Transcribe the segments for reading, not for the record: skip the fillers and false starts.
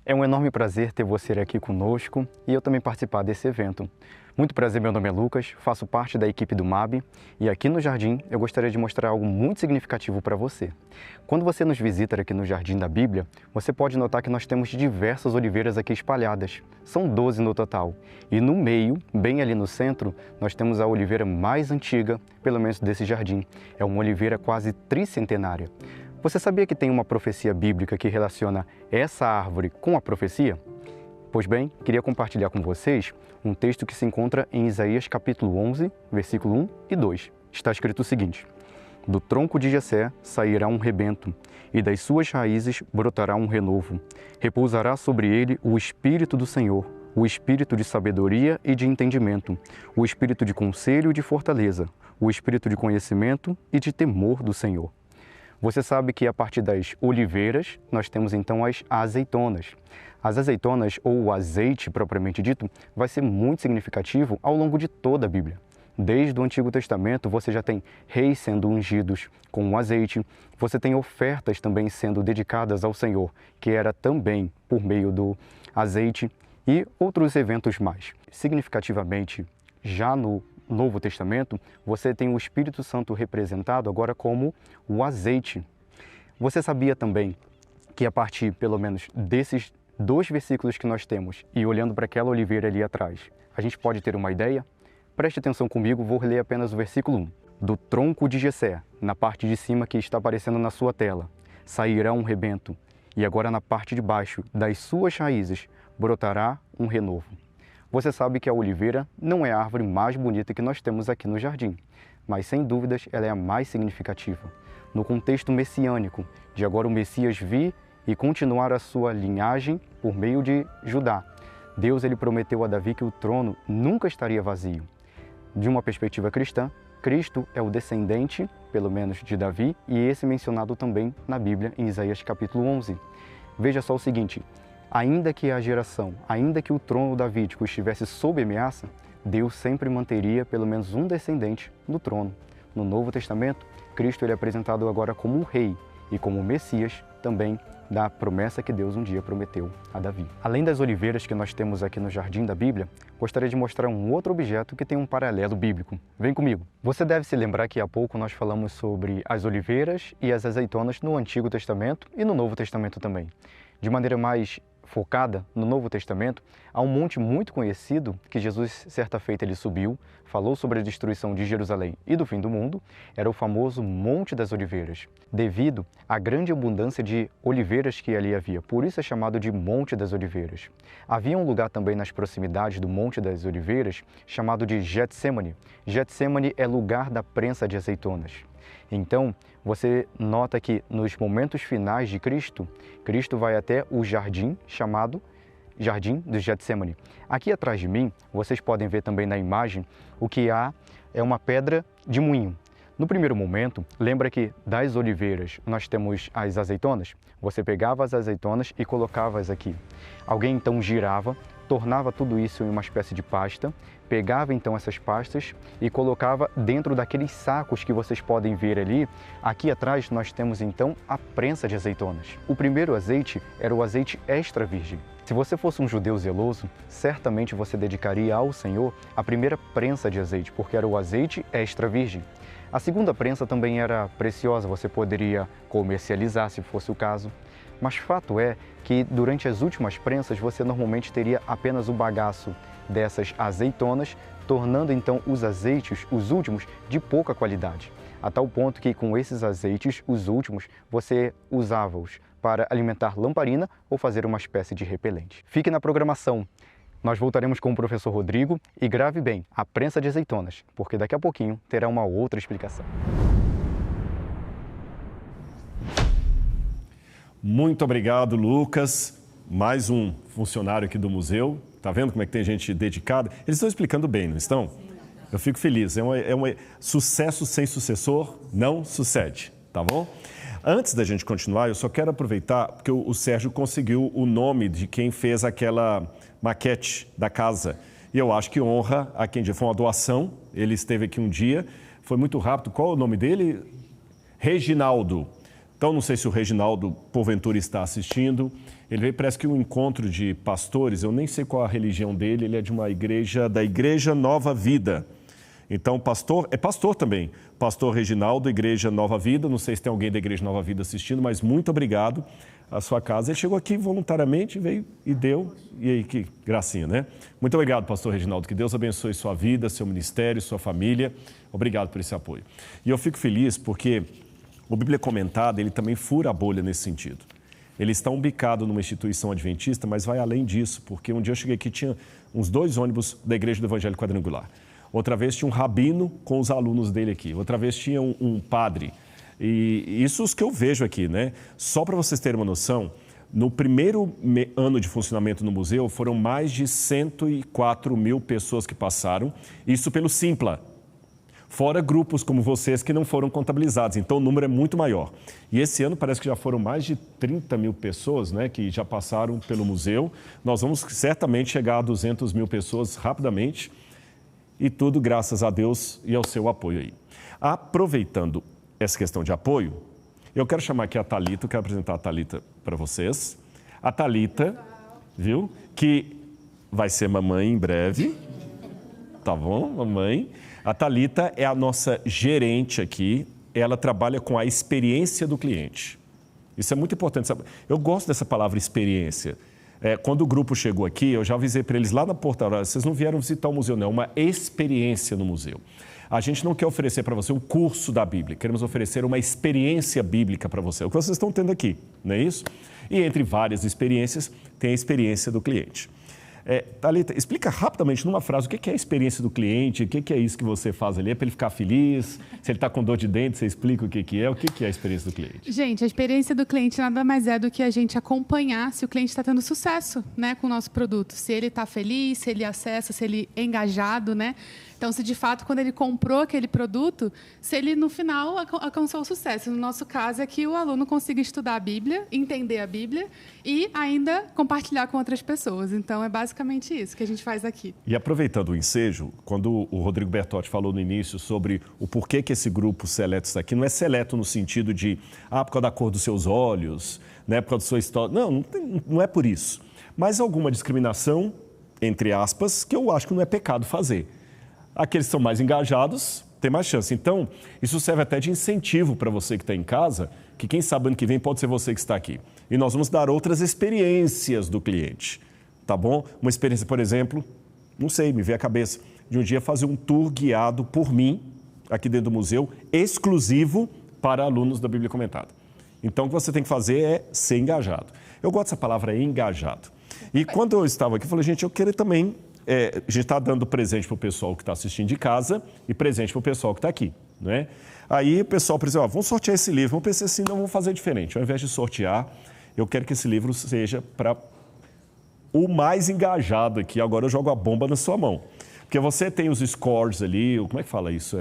É um enorme prazer ter você aqui conosco e eu também participar desse evento. Muito prazer, meu nome é Lucas, faço parte da equipe do MAB e aqui no Jardim eu gostaria de mostrar algo muito significativo para você. Quando você nos visita aqui no Jardim da Bíblia, você pode notar que nós temos diversas oliveiras aqui espalhadas. São 12 no total. E no meio, bem ali no centro, nós temos a oliveira mais antiga, pelo menos desse jardim. É uma oliveira quase tricentenária. Você sabia que tem uma profecia bíblica que relaciona essa árvore com a profecia? Pois bem, queria compartilhar com vocês um texto que se encontra em Isaías capítulo 11, versículo 1 e 2. Está escrito o seguinte: do tronco de Jessé sairá um rebento, e das suas raízes brotará um renovo. Repousará sobre ele o Espírito do Senhor, o Espírito de sabedoria e de entendimento, o Espírito de conselho e de fortaleza, o Espírito de conhecimento e de temor do Senhor. Você sabe que a partir das oliveiras, nós temos então as azeitonas. As azeitonas, ou o azeite propriamente dito, vai ser muito significativo ao longo de toda a Bíblia. Desde o Antigo Testamento, você já tem reis sendo ungidos com o azeite, você tem ofertas também sendo dedicadas ao Senhor, que era também por meio do azeite, e outros eventos mais. Significativamente, já no Novo Testamento, você tem o Espírito Santo representado agora como o azeite. Você sabia também que a partir, pelo menos, desses 2 versículos que nós temos, e olhando para aquela oliveira ali atrás, a gente pode ter uma ideia? Preste atenção comigo, vou ler apenas o versículo 1. Do tronco de Jessé, na parte de cima que está aparecendo na sua tela, sairá um rebento, e agora na parte de baixo, das suas raízes, brotará um renovo. Você sabe que a oliveira não é a árvore mais bonita que nós temos aqui no jardim, mas sem dúvidas ela é a mais significativa. No contexto messiânico, de agora o Messias vir e continuar a sua linhagem por meio de Judá, Deus ele prometeu a Davi que o trono nunca estaria vazio. De uma perspectiva cristã, Cristo é o descendente, pelo menos de Davi, e esse mencionado também na Bíblia em Isaías capítulo 11. Veja só o seguinte: ainda que a geração, ainda que o trono davídico estivesse sob ameaça, Deus sempre manteria pelo menos um descendente no trono. No Novo Testamento, Cristo ele é apresentado agora como um rei e como o Messias também da promessa que Deus um dia prometeu a Davi. Além das oliveiras que nós temos aqui no Jardim da Bíblia, gostaria de mostrar um outro objeto que tem um paralelo bíblico. Vem comigo! Você deve se lembrar que há pouco nós falamos sobre as oliveiras e as azeitonas no Antigo Testamento e no Novo Testamento também. De maneira mais focada no Novo Testamento, há um monte muito conhecido que Jesus, certa feita, ele subiu, falou sobre a destruição de Jerusalém e do fim do mundo, era o famoso Monte das Oliveiras, devido à grande abundância de oliveiras que ali havia. Por isso é chamado de Monte das Oliveiras. Havia um lugar também nas proximidades do Monte das Oliveiras, chamado de Getsêmani. Getsêmani é lugar da prensa de azeitonas. Então, você nota que nos momentos finais de Cristo, Cristo vai até o jardim chamado Jardim do Getsêmani. Aqui atrás de mim, vocês podem ver também na imagem, o que há é uma pedra de moinho. No primeiro momento, lembra que das oliveiras nós temos as azeitonas? Você pegava as azeitonas e colocava-as aqui. Alguém então girava, tornava tudo isso em uma espécie de pasta, pegava então essas pastas e colocava dentro daqueles sacos que vocês podem ver ali. Aqui atrás nós temos então a prensa de azeitonas. O primeiro azeite era o azeite extra virgem. Se você fosse um judeu zeloso, certamente você dedicaria ao Senhor a primeira prensa de azeite, porque era o azeite extra virgem. A segunda prensa também era preciosa, você poderia comercializar se fosse o caso. Mas fato é que durante as últimas prensas você normalmente teria apenas o bagaço dessas azeitonas, tornando então os azeites, os últimos, de pouca qualidade. A tal ponto que com esses azeites, os últimos, você usava-os para alimentar lamparina ou fazer uma espécie de repelente. Fique na programação. Nós voltaremos com o professor Rodrigo e grave bem a prensa de azeitonas, porque daqui a pouquinho terá uma outra explicação. Muito obrigado, Lucas. Mais um funcionário aqui do museu. Tá vendo como é que tem gente dedicada? Eles estão explicando bem, não estão? Eu fico feliz. Sucesso sem sucessor não sucede, tá bom? Antes da gente continuar, eu só quero aproveitar, porque o Sérgio conseguiu o nome de quem fez aquela maquete da casa. E eu acho que honra a quem foi uma doação. Ele esteve aqui um dia, foi muito rápido. Qual é o nome dele? Reginaldo. Então, não sei se o Reginaldo, porventura, está assistindo. Ele veio, parece que um encontro de pastores, eu nem sei qual a religião dele, ele é de uma igreja, da Igreja Nova Vida. Então, pastor, é pastor também, pastor Reginaldo, Igreja Nova Vida, não sei se tem alguém da Igreja Nova Vida assistindo, mas muito obrigado à sua casa. Ele chegou aqui voluntariamente, veio e deu, e aí que gracinha, né? Muito obrigado, pastor Reginaldo, que Deus abençoe sua vida, seu ministério, sua família. Obrigado por esse apoio. E eu fico feliz porque o Bíblia Comentada, ele também fura a bolha nesse sentido. Ele está umbicado numa instituição adventista, mas vai além disso, porque um dia eu cheguei aqui, tinha uns 2 ônibus da Igreja do Evangelho Quadrangular. Outra vez tinha um rabino com os alunos dele aqui. Outra vez tinha um padre. E isso os que eu vejo aqui, né? Só para vocês terem uma noção, no primeiro ano de funcionamento no museu, foram mais de 104 mil pessoas que passaram, isso pelo Simpla. Fora grupos como vocês que não foram contabilizados, então o número é muito maior. E esse ano parece que já foram mais de 30 mil pessoas, né, que já passaram pelo museu. Nós vamos certamente chegar a 200 mil pessoas rapidamente, e tudo graças a Deus e ao seu apoio aí. Aproveitando essa questão de apoio, eu quero chamar aqui a Thalita, eu quero apresentar a Thalita para vocês. A Thalita, viu, que vai ser mamãe em breve, tá bom, mamãe? A Thalita é a nossa gerente aqui, ela trabalha com a experiência do cliente. Isso é muito importante, sabe? Eu gosto dessa palavra experiência. Quando o grupo chegou aqui, eu já avisei para eles lá na portaria, vocês não vieram visitar o museu, não, é uma experiência no museu. A gente não quer oferecer para você um curso da Bíblia, queremos oferecer uma experiência bíblica para você, o que vocês estão tendo aqui, não é isso? E entre várias experiências, tem a experiência do cliente. Thalita, explica rapidamente, numa frase, o que é a experiência do cliente, o que é isso que você faz ali, é para ele ficar feliz, se ele está com dor de dente, você explica o que é a experiência do cliente? Gente, a experiência do cliente nada mais é do que a gente acompanhar se o cliente está tendo sucesso, né, com o nosso produto, se ele está feliz, se ele acessa, se ele é engajado, né? Então, se de fato, quando ele comprou aquele produto, se ele no final alcançou o sucesso. No nosso caso, é que o aluno consiga estudar a Bíblia, entender a Bíblia e ainda compartilhar com outras pessoas. Então, é basicamente isso que a gente faz aqui. E aproveitando o ensejo, quando o Rodrigo Bertotti falou no início sobre o porquê que esse grupo seleto está aqui, não é seleto no sentido de, por causa da cor dos seus olhos, né, por causa da sua história. Não é por isso. Mas alguma discriminação, entre aspas, que eu acho que não é pecado fazer. Aqueles que são mais engajados têm mais chance. Então, isso serve até de incentivo para você que está em casa, que quem sabe ano que vem pode ser você que está aqui. E nós vamos dar outras experiências do cliente, tá bom? Uma experiência, por exemplo, não sei, me veio à cabeça, de um dia fazer um tour guiado por mim, aqui dentro do museu, exclusivo para alunos da Bíblia Comentada. Então, o que você tem que fazer é ser engajado. Eu gosto dessa palavra engajado. E quando eu estava aqui, eu falei, gente, eu queria também... a gente está dando presente para o pessoal que está assistindo de casa e presente para o pessoal que está aqui, né? Aí o pessoal pensou, vamos sortear esse livro. Eu pensei assim, não, vamos fazer diferente. Ao invés de sortear, eu quero que esse livro seja para o mais engajado aqui. Agora eu jogo a bomba na sua mão. Porque você tem os scores ali, como é que fala isso?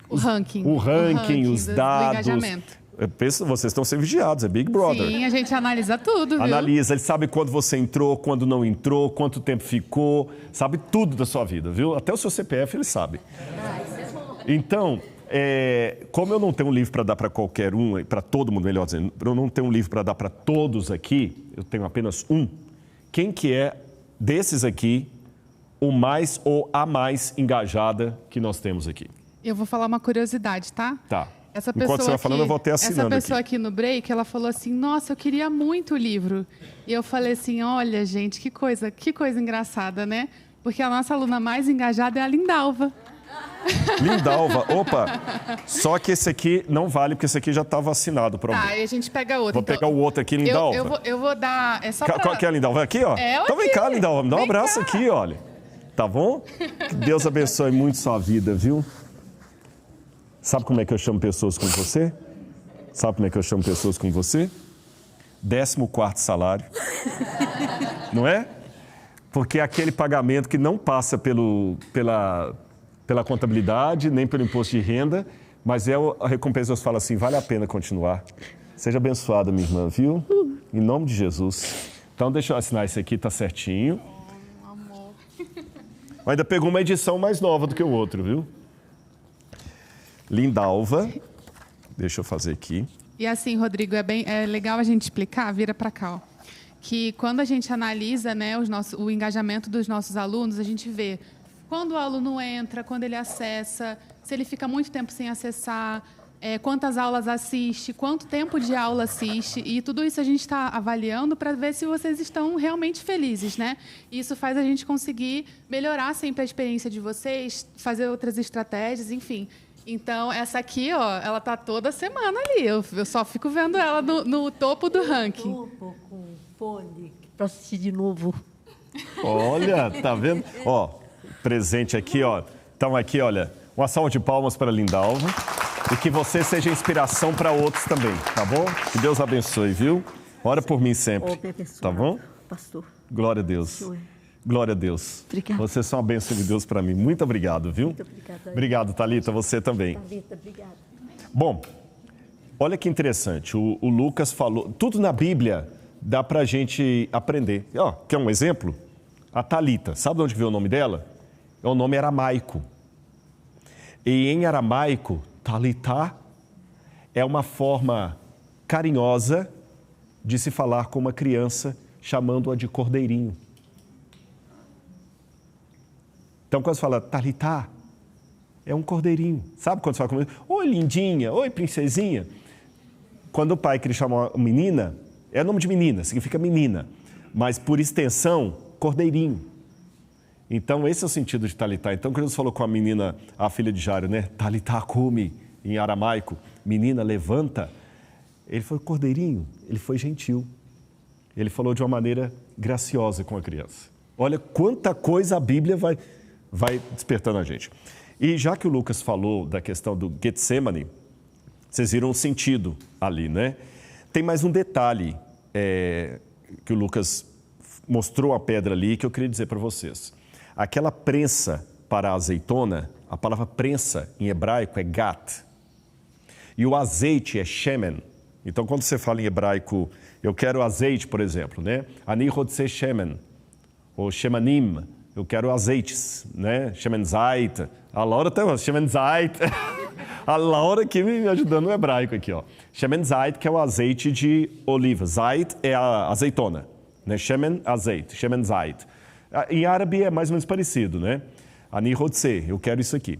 O ranking. O ranking, os dados. Do engajamento. Eu penso, vocês estão sendo vigiados, é Big Brother. Sim, a gente analisa tudo, viu? Analisa, ele sabe quando você entrou, quando não entrou, quanto tempo ficou, sabe tudo da sua vida, viu? Até o seu CPF ele sabe. Então, como eu não tenho um livro para dar para qualquer um, para todo mundo, melhor dizendo, eu não tenho um livro para dar para todos aqui, eu tenho apenas um. Quem que é, desses aqui, o mais ou a mais engajada que nós temos aqui? Eu vou falar uma curiosidade, tá? Tá. Essa pessoa Enquanto você vai falando, eu vou até assinando Essa pessoa aqui no break, ela falou assim, nossa, eu queria muito o livro. E eu falei assim, olha, gente, que coisa engraçada, né? Porque a nossa aluna mais engajada é a Lindalva. Lindalva, opa, só que esse aqui não vale, porque esse aqui já está vacinado para alguém. Tá, e a gente pega outro. Vou pegar o outro aqui, Lindalva. Eu vou dar... É só pra... Qual que é a Lindalva? Aqui, ó. Então vem cá, Lindalva, me dá um abraço aqui, olha. Tá bom? Que Deus abençoe muito sua vida, viu? Sabe como é que eu chamo pessoas como você? Sabe como é que eu chamo pessoas como você? 14º salário. Não é? Porque é aquele pagamento que não passa pela contabilidade, nem pelo imposto de renda, mas a recompensa, Deus fala assim, vale a pena continuar. Seja abençoada, minha irmã, viu? Em nome de Jesus. Então, deixa eu assinar esse aqui, tá certinho. Amor. Ainda pegou uma edição mais nova do que o outro, viu? Lindalva. Deixa eu fazer aqui. E assim, Rodrigo, é legal a gente explicar, vira para cá, ó, que quando a gente analisa, né, o engajamento dos nossos alunos, a gente vê quando o aluno entra, quando ele acessa, se ele fica muito tempo sem acessar, quantas aulas assiste, quanto tempo de aula assiste, e tudo isso a gente está avaliando para ver se vocês estão realmente felizes, né? Isso faz a gente conseguir melhorar sempre a experiência de vocês, fazer outras estratégias, enfim. Então, essa aqui, ó, ela está toda semana ali. Eu só fico vendo ela no topo do ranking. Topo com fone para assistir de novo. Olha, tá vendo? Ó, presente aqui, ó. Então aqui, olha, uma salva de palmas para a Lindalva. E que você seja inspiração para outros também, tá bom? Que Deus abençoe, viu? Ora por mim sempre, tá bom? Pastor. Glória a Deus. Glória a Deus. Obrigada. Vocês são uma bênção de Deus para mim. Muito obrigado, viu? Muito obrigada. Obrigado, Thalita, você também. Thalita, obrigada. Bom, olha que interessante. O Lucas falou... Tudo na Bíblia dá para a gente aprender. Ó, quer um exemplo? A Thalita. Sabe de onde veio o nome dela? É um nome aramaico. E em aramaico, Talitá é uma forma carinhosa de se falar com uma criança, chamando-a de cordeirinho. Então, quando você fala Talitá, é um cordeirinho. Sabe quando você fala com oi, lindinha, oi, princesinha? Quando o pai queria chamar uma menina, é nome de menina, significa menina. Mas, por extensão, cordeirinho. Então, esse é o sentido de Talitá. Então, quando Jesus falou com a menina, a filha de Jairo, né? Talitá cumi, em aramaico, menina, levanta. Ele foi cordeirinho, ele foi gentil. Ele falou de uma maneira graciosa com a criança. Olha quanta coisa a Bíblia vai despertando a gente. E já que o Lucas falou da questão do Getsemane, vocês viram o sentido ali, né? Tem mais um detalhe que o Lucas mostrou a pedra ali que eu queria dizer para vocês. Aquela prensa para a azeitona, a palavra prensa em hebraico é gat. E o azeite é shemen. Então, quando você fala em hebraico, eu quero azeite, por exemplo, né? Ani rodse shemen, ou shemanim, eu quero azeites, né? Shemen zait. A Laura tem shemen zait. A Laura aqui me ajudando no hebraico aqui, ó. Shemen zait, que é o azeite de oliva. Zait é a azeitona, né? Shemen, azeite. Shemen zait. Em árabe é mais ou menos parecido, né? Ani rodse, eu quero isso aqui.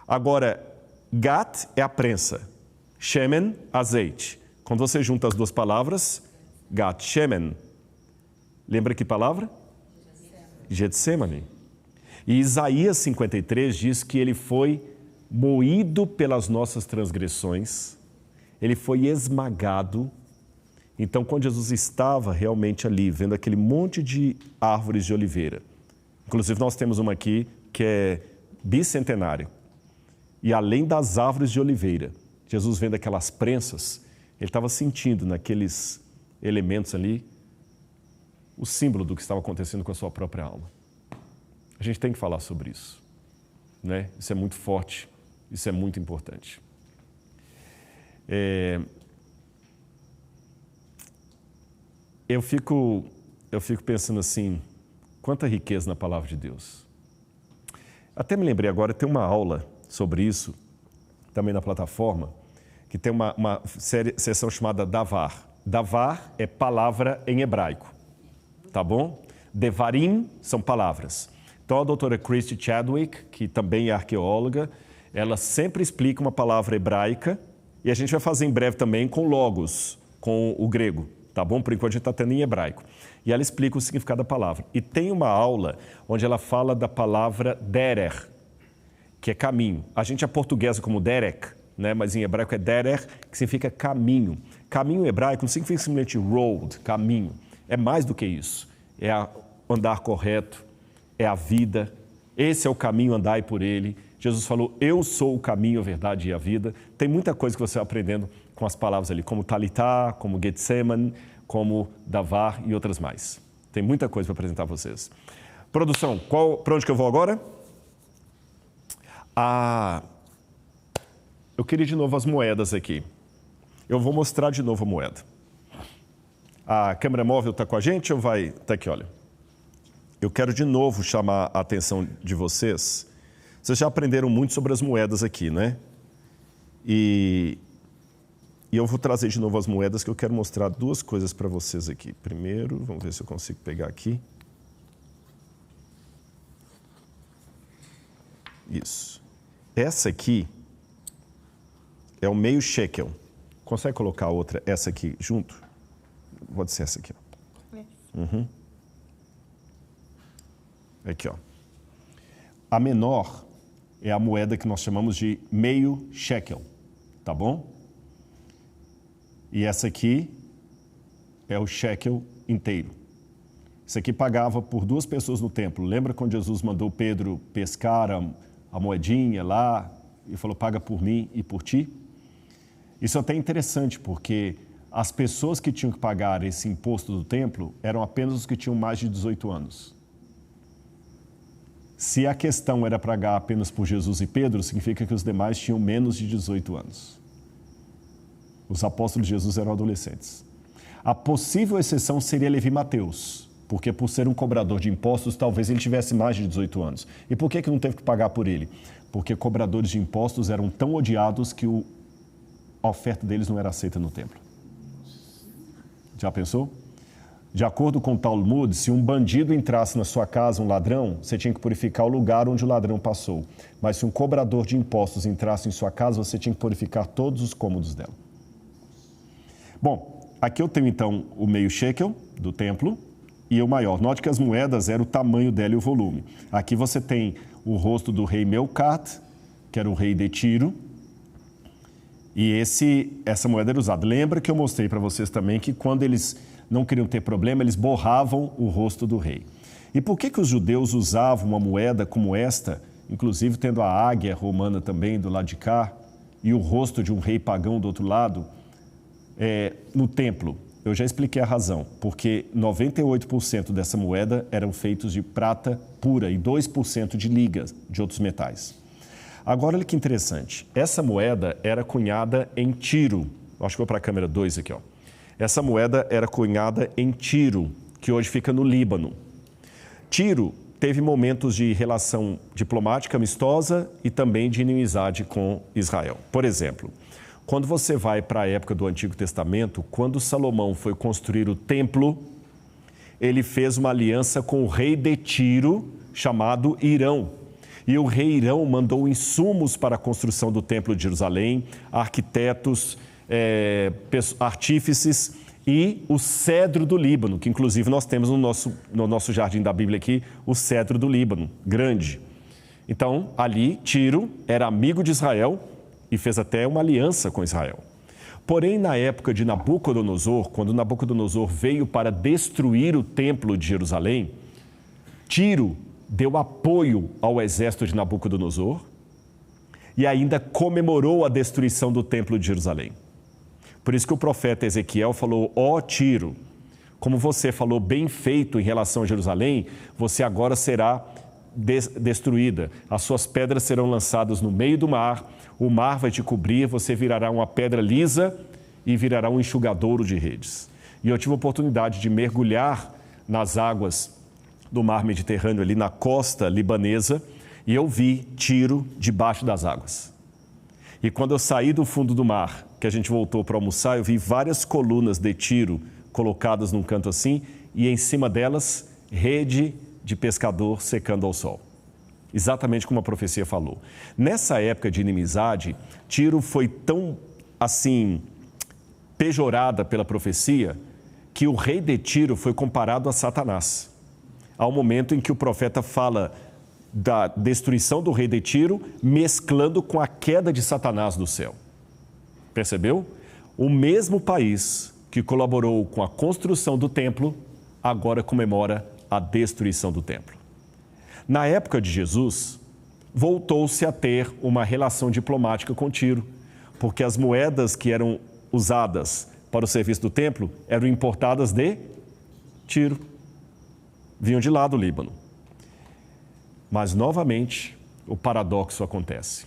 Agora, gat é a prensa. Shemen, azeite. Quando você junta as duas palavras, gat, shemen. Lembra que palavra? Getsemane. E Isaías 53 diz que ele foi moído pelas nossas transgressões, ele foi esmagado. Então, quando Jesus estava realmente ali, vendo aquele monte de árvores de oliveira, inclusive nós temos uma aqui que é bicentenário, e além das árvores de oliveira, Jesus vendo aquelas prensas, ele estava sentindo naqueles elementos ali o símbolo do que estava acontecendo com a sua própria alma. A gente tem que falar sobre isso, né? Isso é muito forte, isso é muito importante. Eu fico pensando assim, quanta riqueza na palavra de Deus. Até me lembrei agora, tem uma aula sobre isso, também na plataforma, que tem uma sessão chamada Davar. Davar é palavra em hebraico, tá bom? Devarim são palavras. Então, a doutora Christy Chadwick, que também é arqueóloga, ela sempre explica uma palavra hebraica, e a gente vai fazer em breve também com logos, com o grego, tá bom? Por enquanto a gente está tendo em hebraico. E ela explica o significado da palavra. E tem uma aula onde ela fala da palavra derer, que é caminho. A gente aportuguesa como derek, né? Mas em hebraico é derer, que significa caminho. Caminho em hebraico não significa simplesmente road, caminho. É mais do que isso. É andar correto, é a vida. Esse é o caminho, andai por ele. Jesus falou, eu sou o caminho, a verdade e a vida. Tem muita coisa que você vai aprendendo com as palavras ali, como Talitá, como Getsemane, como Davar e outras mais. Tem muita coisa para apresentar para vocês. Produção, para onde que eu vou agora? Eu queria de novo as moedas aqui. Eu vou mostrar de novo a moeda. A câmera móvel está com a gente ou vai? Está aqui, olha. Eu quero de novo chamar a atenção de vocês. Vocês já aprenderam muito sobre as moedas aqui, né? E E eu vou trazer de novo as moedas, que eu quero mostrar duas coisas para vocês aqui. Primeiro, vamos ver se eu consigo pegar aqui. Isso. Essa aqui é o meio shekel. Consegue colocar a outra, essa aqui, junto? Pode ser essa aqui, ó. Uhum. Aqui, ó. A menor é a moeda que nós chamamos de meio shekel, tá bom? E essa aqui é o shekel inteiro. Isso aqui pagava por 2 pessoas no templo. Lembra quando Jesus mandou Pedro pescar a moedinha lá e falou, paga por mim e por ti? Isso é até interessante, porque as pessoas que tinham que pagar esse imposto do templo eram apenas os que tinham mais de 18 anos. Se a questão era pagar apenas por Jesus e Pedro, significa que os demais tinham menos de 18 anos. Os apóstolos de Jesus eram adolescentes. A possível exceção seria Levi Mateus, porque por ser um cobrador de impostos, talvez ele tivesse mais de 18 anos. E por que não teve que pagar por ele? Porque cobradores de impostos eram tão odiados que a oferta deles não era aceita no templo. Já pensou? De acordo com o Talmud, se um bandido entrasse na sua casa, um ladrão, você tinha que purificar o lugar onde o ladrão passou. Mas se um cobrador de impostos entrasse em sua casa, você tinha que purificar todos os cômodos dela. Bom, aqui eu tenho então o meio shekel do templo e o maior. Note que as moedas eram o tamanho dela e o volume. Aqui você tem o rosto do rei Melcat, que era o rei de Tiro, e essa moeda era usada. Lembra que eu mostrei para vocês também que quando eles não queriam ter problema, eles borravam o rosto do rei. E por que os judeus usavam uma moeda como esta, inclusive tendo a águia romana também do lado de cá, e o rosto de um rei pagão do outro lado, no templo? Eu já expliquei a razão, porque 98% dessa moeda eram feitos de prata pura e 2% de ligas de outros metais. Agora, olha que interessante. Essa moeda era cunhada em Tiro. Acho que vou para a câmera 2 aqui, ó. Essa moeda era cunhada em Tiro, que hoje fica no Líbano. Tiro teve momentos de relação diplomática amistosa e também de inimizade com Israel. Por exemplo, quando você vai para a época do Antigo Testamento, quando Salomão foi construir o templo, ele fez uma aliança com o rei de Tiro, chamado Irão. E o rei Irão mandou insumos para a construção do Templo de Jerusalém, arquitetos, artífices e o cedro do Líbano, que inclusive nós temos no nosso jardim da Bíblia aqui, o cedro do Líbano, grande. Então, ali, Tiro era amigo de Israel e fez até uma aliança com Israel. Porém, na época de Nabucodonosor, quando Nabucodonosor veio para destruir o Templo de Jerusalém, Tiro deu apoio ao exército de Nabucodonosor e ainda comemorou a destruição do Templo de Jerusalém. Por isso que o profeta Ezequiel falou, ó Tiro, como você falou bem feito em relação a Jerusalém, você agora será destruída. As suas pedras serão lançadas no meio do mar, o mar vai te cobrir, você virará uma pedra lisa e virará um enxugadouro de redes. E eu tive a oportunidade de mergulhar nas águas do mar Mediterrâneo, ali na costa libanesa, e eu vi Tiro debaixo das águas. E quando eu saí do fundo do mar, que a gente voltou para almoçar, eu vi várias colunas de Tiro colocadas num canto assim, e em cima delas, rede de pescador secando ao sol. Exatamente como a profecia falou. Nessa época de inimizade, Tiro foi tão, assim, pejorada pela profecia, que o rei de Tiro foi comparado a Satanás. Ao momento em que o profeta fala da destruição do rei de Tiro, mesclando com a queda de Satanás do céu. Percebeu? O mesmo país que colaborou com a construção do templo, agora comemora a destruição do templo. Na época de Jesus, voltou-se a ter uma relação diplomática com Tiro, porque as moedas que eram usadas para o serviço do templo eram importadas de Tiro. Vinham de lá do Líbano. Mas, novamente, o paradoxo acontece.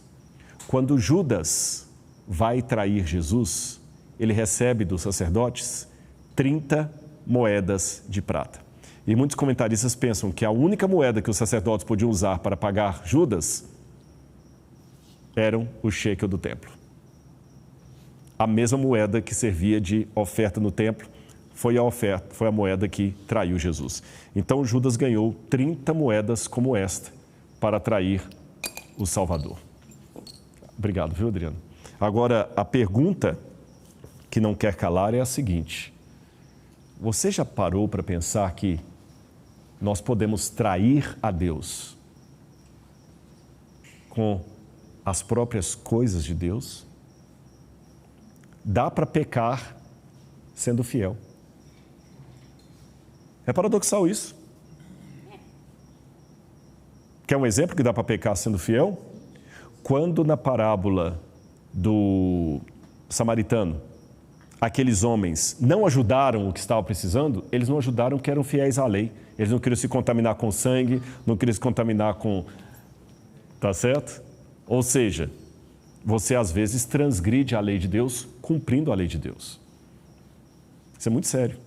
Quando Judas vai trair Jesus, ele recebe dos sacerdotes 30 moedas de prata. E muitos comentaristas pensam que a única moeda que os sacerdotes podiam usar para pagar Judas eram o shekel do templo. a mesma moeda que servia de oferta no templo foi a moeda que traiu Jesus. Então Judas ganhou 30 moedas como esta para trair o Salvador. Obrigado, viu, Adriano? Agora, a pergunta que não quer calar é a seguinte: você já parou para pensar que nós podemos trair a Deus com as próprias coisas de Deus? Dá para pecar sendo fiel. É paradoxal isso. Quer um exemplo que dá para pecar sendo fiel? Quando na parábola do samaritano, aqueles homens não ajudaram o que estava precisando, eles não ajudaram porque eram fiéis à lei. Eles não queriam se contaminar com sangue, não queriam se contaminar com... Tá certo? Ou seja, você às vezes transgride a lei de Deus cumprindo a lei de Deus. Isso é muito sério.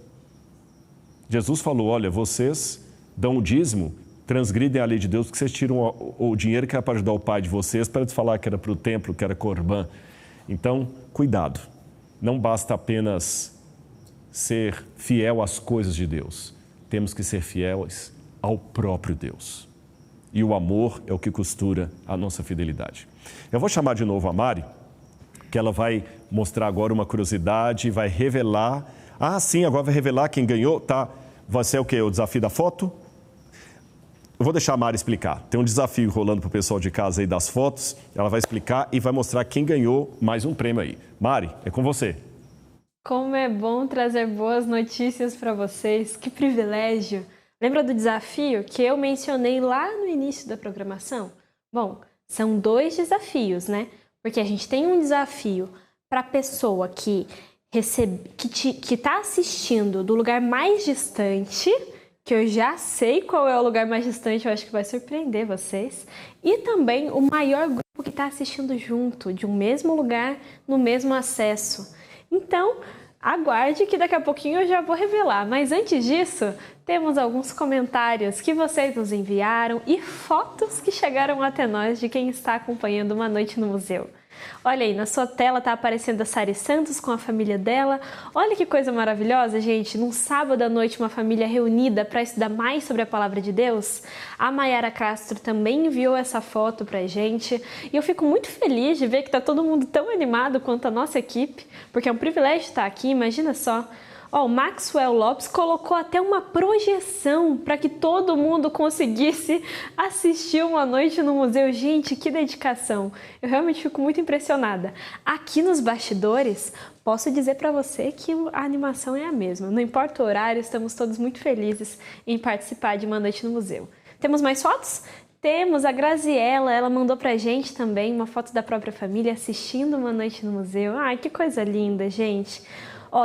Jesus falou, olha, vocês dão o dízimo, transgridem a lei de Deus porque vocês tiram o dinheiro que era para ajudar o pai de vocês para falar que era para o templo, que era corbã. Então, cuidado. Não basta apenas ser fiel às coisas de Deus. Temos que ser fiéis ao próprio Deus. E o amor é o que costura a nossa fidelidade. Eu vou chamar de novo a Mari, que ela vai mostrar agora uma curiosidade, vai revelar... Ah, sim, agora vai revelar quem ganhou, tá? Vai ser o quê? O desafio da foto? Eu vou deixar a Mari explicar. Tem um desafio rolando para o pessoal de casa aí das fotos. Ela vai explicar e vai mostrar quem ganhou mais um prêmio aí. Mari, é com você. Como é bom trazer boas notícias para vocês. Que privilégio. Lembra do desafio que eu mencionei lá no início da programação? Bom, são 2 desafios, né? Porque a gente tem um desafio para a pessoa que está assistindo do lugar mais distante, que eu já sei qual é o lugar mais distante, eu acho que vai surpreender vocês, e também o maior grupo que está assistindo junto, de um mesmo lugar, no mesmo acesso. Então, aguarde que daqui a pouquinho eu já vou revelar, mas antes disso, temos alguns comentários que vocês nos enviaram e fotos que chegaram até nós de quem está acompanhando Uma Noite no Museu. Olha aí, na sua tela está aparecendo a Sari Santos com a família dela. Olha que coisa maravilhosa, gente. Num sábado à noite, uma família reunida para estudar mais sobre a Palavra de Deus. A Mayara Castro também enviou essa foto para a gente. E eu fico muito feliz de ver que está todo mundo tão animado quanto a nossa equipe, porque é um privilégio estar aqui, imagina só. O Maxwell Lopes colocou até uma projeção para que todo mundo conseguisse assistir Uma Noite no Museu. Gente, que dedicação! Eu realmente fico muito impressionada. Aqui nos bastidores, posso dizer para você que a animação é a mesma. Não importa o horário, estamos todos muito felizes em participar de Uma Noite no Museu. Temos mais fotos? Temos a Graziella, ela mandou pra gente também uma foto da própria família assistindo Uma Noite no Museu. Ai, que coisa linda, gente!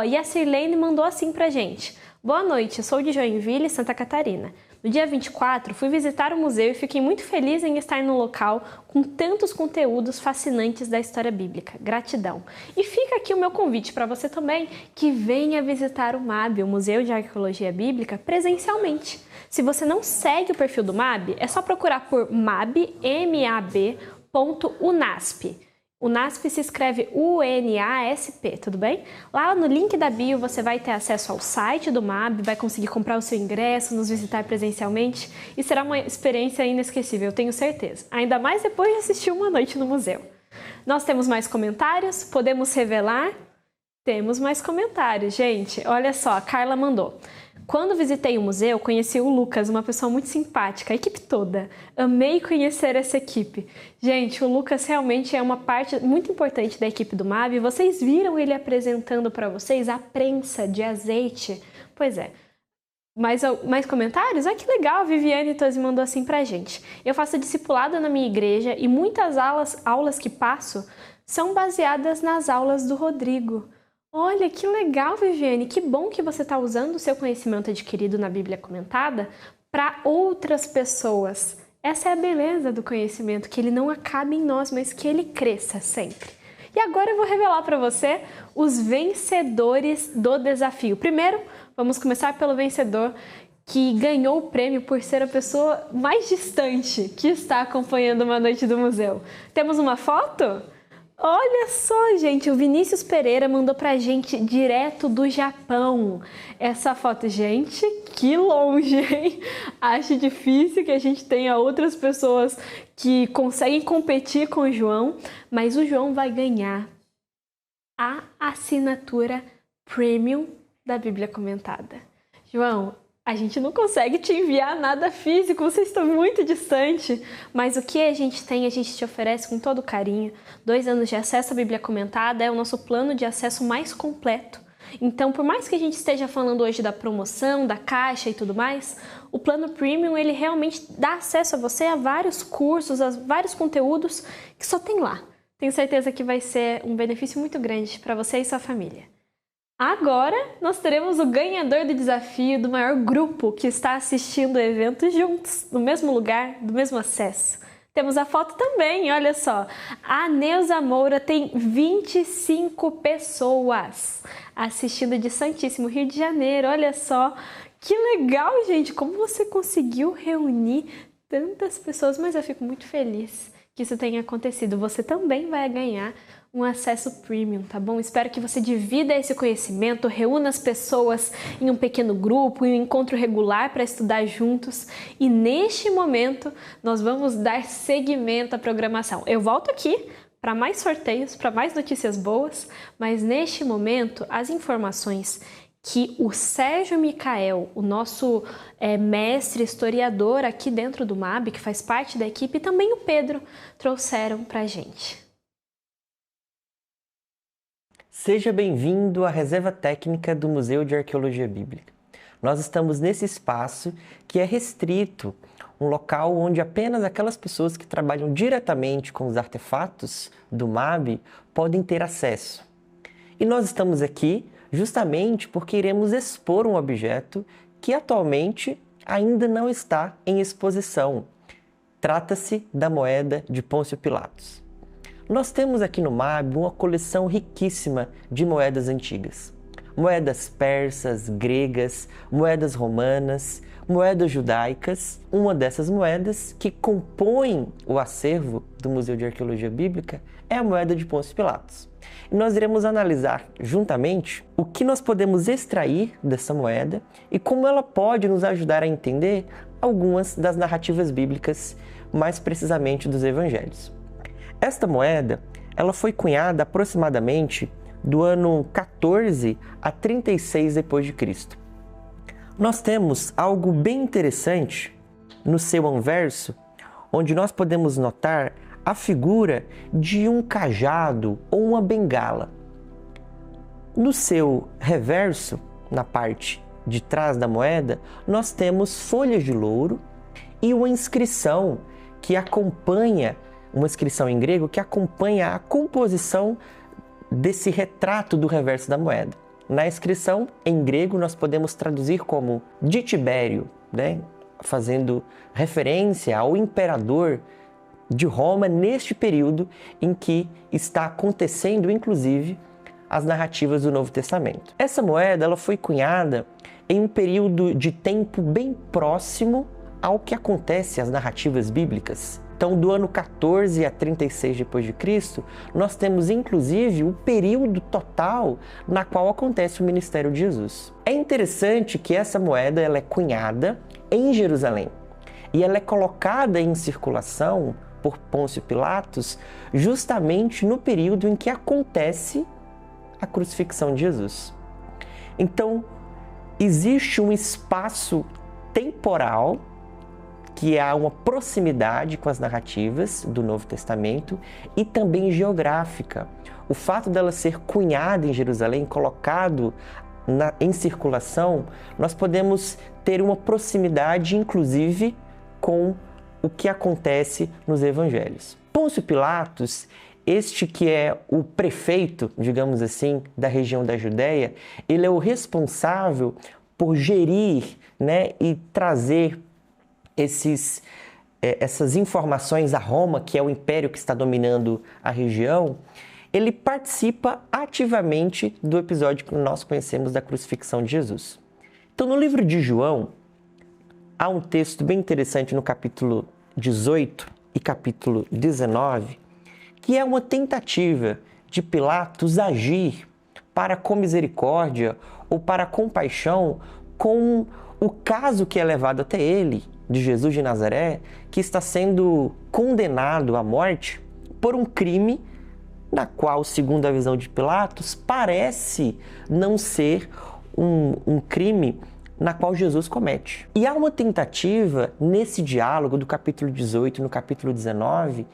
E a Sirlene mandou assim pra gente. Boa noite, eu sou de Joinville, Santa Catarina. No dia 24, fui visitar o museu e fiquei muito feliz em estar no local com tantos conteúdos fascinantes da história bíblica. Gratidão. E fica aqui o meu convite para você também, que venha visitar o MAB, o Museu de Arqueologia Bíblica, presencialmente. Se você não segue o perfil do MAB, é só procurar por mab.unasp. O NASP se escreve UNASP, tudo bem? Lá no link da bio você vai ter acesso ao site do MAB, vai conseguir comprar o seu ingresso, nos visitar presencialmente e será uma experiência inesquecível, eu tenho certeza. Ainda mais depois de assistir Uma Noite no Museu. Nós temos mais comentários? Podemos revelar? Temos mais comentários, gente. Olha só, a Carla mandou. Quando visitei o museu, conheci o Lucas, uma pessoa muito simpática, a equipe toda. Amei conhecer essa equipe. Gente, o Lucas realmente é uma parte muito importante da equipe do MAB. Vocês viram ele apresentando para vocês a prensa de azeite? Pois é. Mais comentários? Que legal, a Viviane Tosi mandou assim pra gente. Eu faço discipulado na minha igreja e muitas aulas que passo são baseadas nas aulas do Rodrigo. Olha, que legal, Viviane, que bom que você está usando o seu conhecimento adquirido na Bíblia Comentada para outras pessoas. Essa é a beleza do conhecimento, que ele não acabe em nós, mas que ele cresça sempre. E agora eu vou revelar para você os vencedores do desafio. Primeiro, vamos começar pelo vencedor que ganhou o prêmio por ser a pessoa mais distante que está acompanhando Uma Noite do Museu. Temos uma foto? Olha só, gente, o Vinícius Pereira mandou pra gente direto do Japão essa foto. Gente, que longe, hein? Acho difícil que a gente tenha outras pessoas que conseguem competir com o João, mas o João vai ganhar a assinatura Premium da Bíblia Comentada. João, a gente não consegue te enviar nada físico, você está muito distante, mas o que a gente tem, a gente te oferece com todo carinho. 2 anos de acesso à Bíblia Comentada é o nosso plano de acesso mais completo. Então, por mais que a gente esteja falando hoje da promoção, da caixa e tudo mais, o plano Premium, ele realmente dá acesso a você a vários cursos, a vários conteúdos que só tem lá. Tenho certeza que vai ser um benefício muito grande para você e sua família. Agora, nós teremos o ganhador do desafio do maior grupo que está assistindo o evento juntos, no mesmo lugar, do mesmo acesso. Temos a foto também, olha só. A Neuza Moura tem 25 pessoas assistindo de Santíssimo Rio de Janeiro. Olha só, que legal, gente. Como você conseguiu reunir tantas pessoas, mas eu fico muito feliz que isso tenha acontecido. Você também vai ganhar um acesso premium, tá bom? Espero que você divida esse conhecimento, reúna as pessoas em um pequeno grupo, em um encontro regular para estudar juntos. E neste momento, nós vamos dar seguimento à programação. Eu volto aqui para mais sorteios, para mais notícias boas, mas neste momento, as informações que o Sérgio Micael, o nosso mestre historiador aqui dentro do MAB, que faz parte da equipe, e também o Pedro, trouxeram para a gente. Seja bem-vindo à Reserva Técnica do Museu de Arqueologia Bíblica. Nós estamos nesse espaço que é restrito, um local onde apenas aquelas pessoas que trabalham diretamente com os artefatos do MAB podem ter acesso. E nós estamos aqui justamente porque iremos expor um objeto que atualmente ainda não está em exposição. Trata-se da moeda de Pôncio Pilatos. Nós temos aqui no MAB uma coleção riquíssima de moedas antigas. Moedas persas, gregas, moedas romanas, moedas judaicas. Uma dessas moedas que compõem o acervo do Museu de Arqueologia Bíblica é a moeda de Pôncio Pilatos. E nós iremos analisar juntamente o que nós podemos extrair dessa moeda e como ela pode nos ajudar a entender algumas das narrativas bíblicas, mais precisamente dos evangelhos. Esta moeda, ela foi cunhada aproximadamente do ano 14 a 36 d.C. Nós temos algo bem interessante no seu anverso, onde nós podemos notar a figura de um cajado ou uma bengala. No seu reverso, na parte de trás da moeda, nós temos folhas de louro e uma inscrição que acompanha, uma inscrição em grego que acompanha a composição desse retrato do reverso da moeda. Na inscrição, em grego, nós podemos traduzir como de Tibério, né? Fazendo referência ao imperador de Roma neste período em que está acontecendo, inclusive, as narrativas do Novo Testamento. Essa moeda ela foi cunhada em um período de tempo bem próximo ao que acontece às narrativas bíblicas. Então, do ano 14 a 36 d.C., nós temos inclusive o período total na qual acontece o ministério de Jesus. É interessante que essa moeda ela é cunhada em Jerusalém e ela é colocada em circulação por Pôncio Pilatos justamente no período em que acontece a crucifixão de Jesus. Então, existe um espaço temporal que há uma proximidade com as narrativas do Novo Testamento e também geográfica. O fato dela ser cunhada em Jerusalém, colocado em circulação, nós podemos ter uma proximidade, inclusive, com o que acontece nos evangelhos. Pôncio Pilatos, este que é o prefeito, digamos assim, da região da Judéia, ele é o responsável por gerir, e trazer essas informações a Roma, que é o império que está dominando a região. Ele participa ativamente do episódio que nós conhecemos da crucifixão de Jesus. Então, no livro de João, há um texto bem interessante no capítulo 18 e capítulo 19, que é uma tentativa de Pilatos agir para com misericórdia ou para compaixão com o caso que é levado até ele, de Jesus de Nazaré, que está sendo condenado à morte por um crime na qual, segundo a visão de Pilatos, parece não ser um crime na qual Jesus comete. E há uma tentativa nesse diálogo do capítulo 18 e no capítulo 19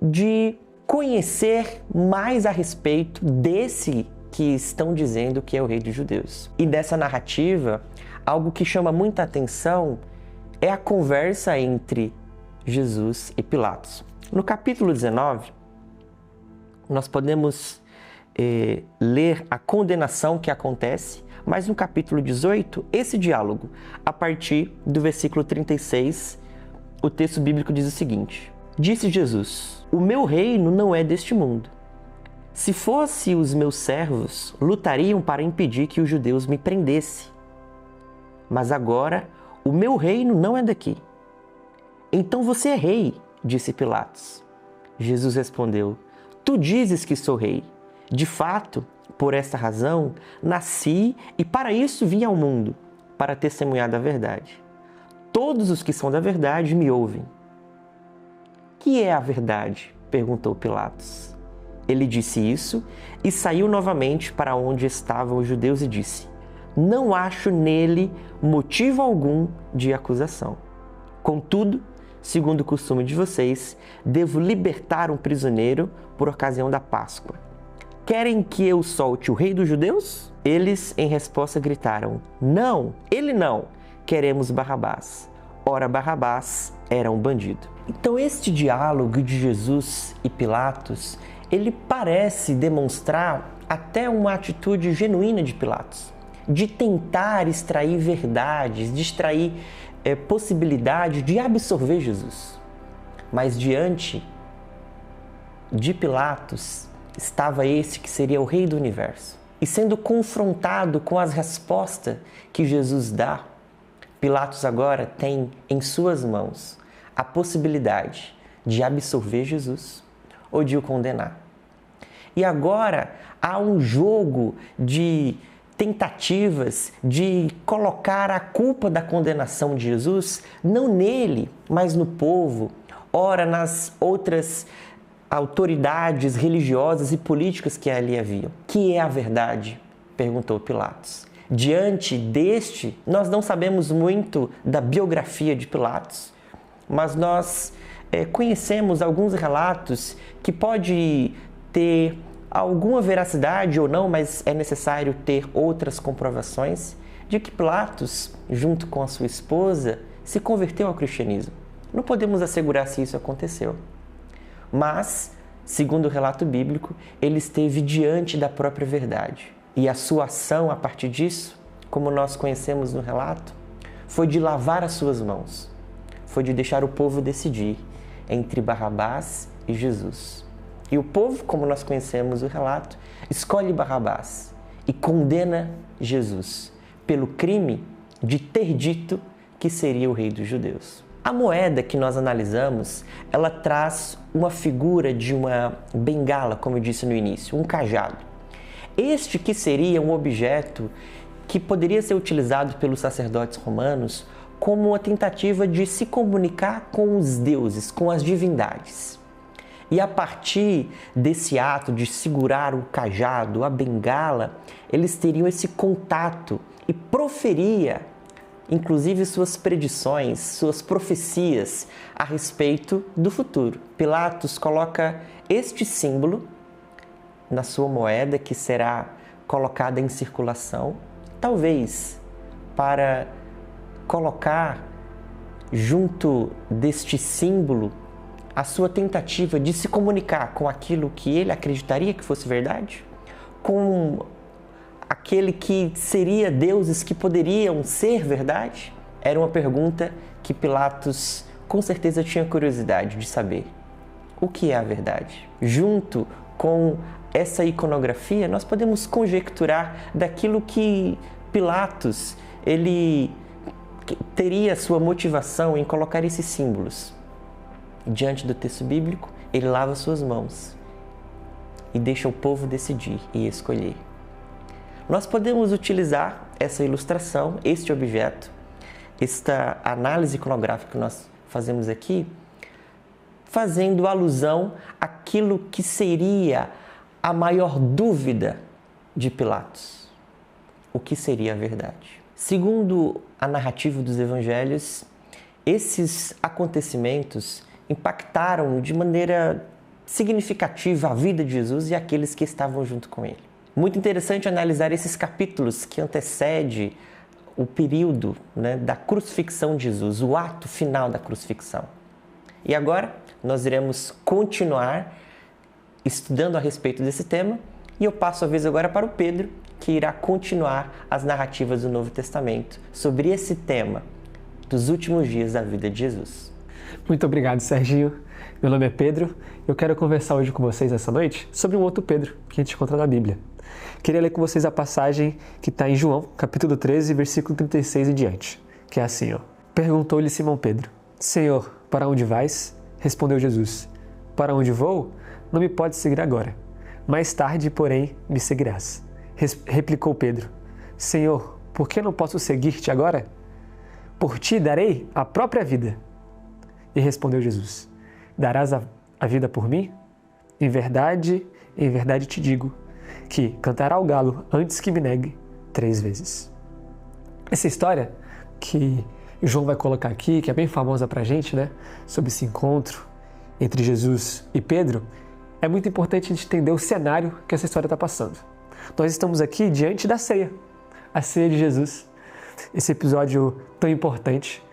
de conhecer mais a respeito desse que estão dizendo que é o rei dos judeus. E dessa narrativa, algo que chama muita atenção é a conversa entre Jesus e Pilatos. No capítulo 19, nós podemos ler a condenação que acontece, mas no capítulo 18, esse diálogo, a partir do versículo 36, o texto bíblico diz o seguinte: Disse Jesus: O meu reino não é deste mundo. Se fosse os meus servos, lutariam para impedir que os judeus me prendessem. Mas agora, o meu reino não é daqui. Então você é rei, disse Pilatos. Jesus respondeu: Tu dizes que sou rei. De fato, por esta razão, nasci e para isso vim ao mundo, para testemunhar da verdade. Todos os que são da verdade me ouvem. Que é a verdade? Perguntou Pilatos. Ele disse isso e saiu novamente para onde estavam os judeus e disse: Não acho nele motivo algum de acusação. Contudo, segundo o costume de vocês, devo libertar um prisioneiro por ocasião da Páscoa. Querem que eu solte o rei dos judeus? Eles, em resposta, gritaram: Não, ele não. Queremos Barrabás. Ora, Barrabás era um bandido. Então, este diálogo de Jesus e Pilatos, ele parece demonstrar até uma atitude genuína de Pilatos, de tentar extrair verdades, de extrair possibilidade de absorver Jesus. Mas diante de Pilatos estava esse que seria o rei do universo. E sendo confrontado com as respostas que Jesus dá, Pilatos agora tem em suas mãos a possibilidade de absorver Jesus ou de o condenar. E agora há um jogo de tentativas de colocar a culpa da condenação de Jesus não nele, mas no povo, ora nas outras autoridades religiosas e políticas que ali haviam. Que é a verdade? Perguntou Pilatos. Diante deste, nós não sabemos muito da biografia de Pilatos, mas nós conhecemos alguns relatos que pode ter alguma veracidade ou não, mas é necessário ter outras comprovações de que Pilatos, junto com a sua esposa, se converteu ao cristianismo. Não podemos assegurar se isso aconteceu, mas, segundo o relato bíblico, ele esteve diante da própria verdade. E a sua ação a partir disso, como nós conhecemos no relato, foi de lavar as suas mãos, foi de deixar o povo decidir entre Barrabás e Jesus. E o povo, como nós conhecemos o relato, escolhe Barrabás e condena Jesus pelo crime de ter dito que seria o rei dos judeus. A moeda que nós analisamos, ela traz uma figura de uma bengala, como eu disse no início, um cajado. Este que seria um objeto que poderia ser utilizado pelos sacerdotes romanos como uma tentativa de se comunicar com os deuses, com as divindades. E a partir desse ato de segurar o cajado, a bengala, eles teriam esse contato e proferia, inclusive suas predições, suas profecias a respeito do futuro. Pilatos coloca este símbolo na sua moeda que será colocada em circulação, talvez para colocar junto deste símbolo a sua tentativa de se comunicar com aquilo que ele acreditaria que fosse verdade, com aquele que seria deuses que poderiam ser verdade? Era uma pergunta que Pilatos com certeza tinha curiosidade de saber. O que é a verdade? Junto com essa iconografia, nós podemos conjecturar daquilo que Pilatos ele teria sua motivação em colocar esses símbolos. Diante do texto bíblico, ele lava suas mãos e deixa o povo decidir e escolher. Nós podemos utilizar essa ilustração, este objeto, esta análise iconográfica que nós fazemos aqui, fazendo alusão àquilo que seria a maior dúvida de Pilatos. O que seria a verdade? Segundo a narrativa dos evangelhos, esses acontecimentos impactaram de maneira significativa a vida de Jesus e aqueles que estavam junto com ele. Muito interessante analisar esses capítulos que antecedem o período, da crucifixão de Jesus, o ato final da crucifixão. E agora nós iremos continuar estudando a respeito desse tema e eu passo a vez agora para o Pedro, que irá continuar as narrativas do Novo Testamento sobre esse tema dos últimos dias da vida de Jesus. Muito obrigado, Serginho. Meu nome é Pedro. Eu quero conversar hoje com vocês essa noite sobre um outro Pedro que a gente encontra na Bíblia. Queria ler com vocês a passagem que está em João, capítulo 13, versículo 36 e diante, que é assim, ó. Perguntou-lhe Simão Pedro: Senhor, para onde vais? Respondeu Jesus: Para onde vou? Não me podes seguir agora. Mais tarde, porém, me seguirás. Replicou Pedro: Senhor, por que não posso seguir-te agora? Por ti darei a própria vida. E respondeu Jesus: Darás a vida por mim? Em verdade te digo, que cantará o galo antes que me negue 3 vezes. Essa história que João vai colocar aqui, que é bem famosa pra gente, sobre esse encontro entre Jesus e Pedro, é muito importante a gente entender o cenário que essa história está passando. Nós estamos aqui diante da ceia, a ceia de Jesus. Esse episódio tão importante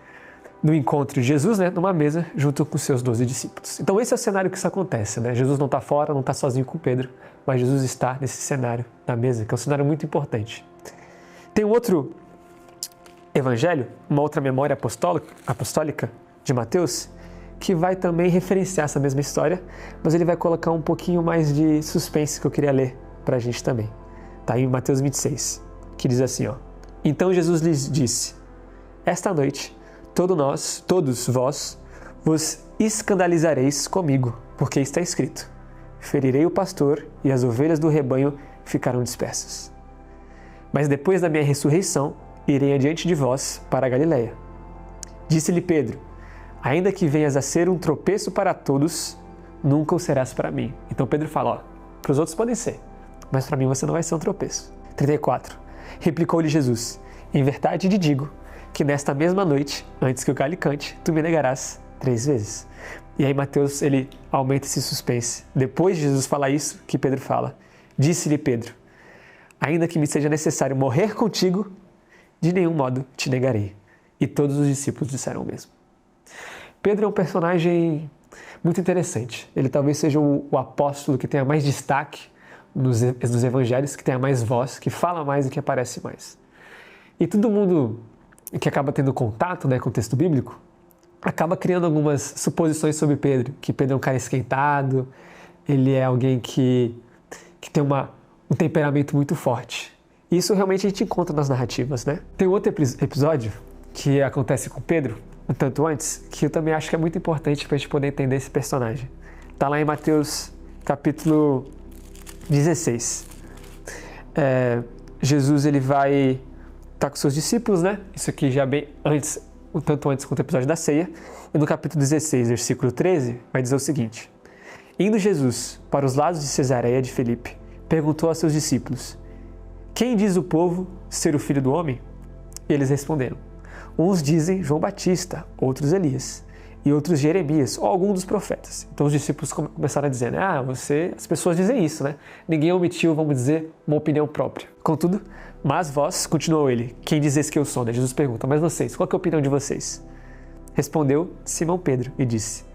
do encontro de Jesus, numa mesa junto com seus 12 discípulos. Então esse é o cenário que isso acontece, Jesus não está fora, não está sozinho com Pedro, mas Jesus está nesse cenário da mesa, que é um cenário muito importante. Tem um outro evangelho, uma outra memória apostólica de Mateus, que vai também referenciar essa mesma história, mas ele vai colocar um pouquinho mais de suspense que eu queria ler para a gente também. Está em Mateus 26, que diz assim, ó. Então Jesus lhes disse: Esta noite, todos vós, vos escandalizareis comigo, porque está escrito: ferirei o pastor e as ovelhas do rebanho ficarão dispersas. Mas depois da minha ressurreição, irei adiante de vós para a Galileia. Disse-lhe Pedro: ainda que venhas a ser um tropeço para todos, nunca o serás para mim. Então Pedro fala, para os outros podem ser, mas para mim você não vai ser um tropeço. 34. Replicou-lhe Jesus: em verdade te digo, que nesta mesma noite, antes que o galho cante, tu me negarás 3 vezes. E aí Mateus, ele aumenta esse suspense. Depois de Jesus falar isso, que Pedro fala: disse-lhe Pedro: ainda que me seja necessário morrer contigo, de nenhum modo te negarei. E todos os discípulos disseram o mesmo. Pedro é um personagem muito interessante. Ele talvez seja o apóstolo que tenha mais destaque nos evangelhos, que tenha mais voz, que fala mais e que aparece mais. E todo mundo que acaba tendo contato com o texto bíblico acaba criando algumas suposições sobre Pedro, que Pedro é um cara esquentado, ele é alguém que tem um temperamento muito forte. E isso realmente a gente encontra nas narrativas, Tem outro episódio que acontece com Pedro, um tanto antes, que eu também acho que é muito importante para a gente poder entender esse personagem. Está lá em Mateus capítulo 16. Jesus ele vai estar com seus discípulos, Isso aqui já bem antes, um tanto antes quanto o episódio da ceia. E no capítulo 16, versículo 13, vai dizer o seguinte: indo Jesus para os lados de Cesareia de Filipe, perguntou a seus discípulos: quem diz o povo ser o Filho do Homem? E eles responderam: uns dizem João Batista, outros Elias, e outros Jeremias, ou algum dos profetas. Então os discípulos começaram a dizer, as pessoas dizem isso, Ninguém omitiu, vamos dizer, uma opinião própria. Contudo, mas vós, continuou ele, quem dizes que eu sou? Jesus pergunta, mas vocês, qual é a opinião de vocês? Respondeu Simão Pedro e disse: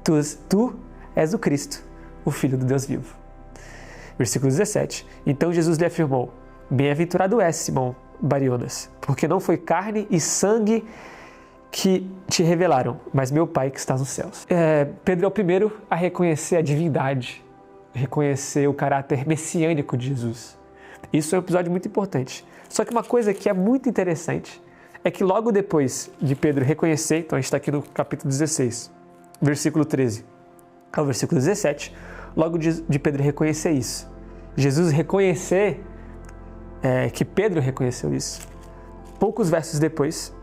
Tu és o Cristo, o Filho do Deus vivo. Versículo 17. Então Jesus lhe afirmou: bem-aventurado és, Simão Barionas, porque não foi carne e sangue que te revelaram, mas meu Pai que está nos céus. Pedro é o primeiro a reconhecer a divindade, reconhecer o caráter messiânico de Jesus. Isso é um episódio muito importante. Só que uma coisa que é muito interessante é que logo depois de Pedro reconhecer, então a gente está aqui no capítulo 16, versículo 13 ao versículo 17, logo de Pedro reconhecer isso. Jesus reconhecer que Pedro reconheceu isso. Poucos versos depois,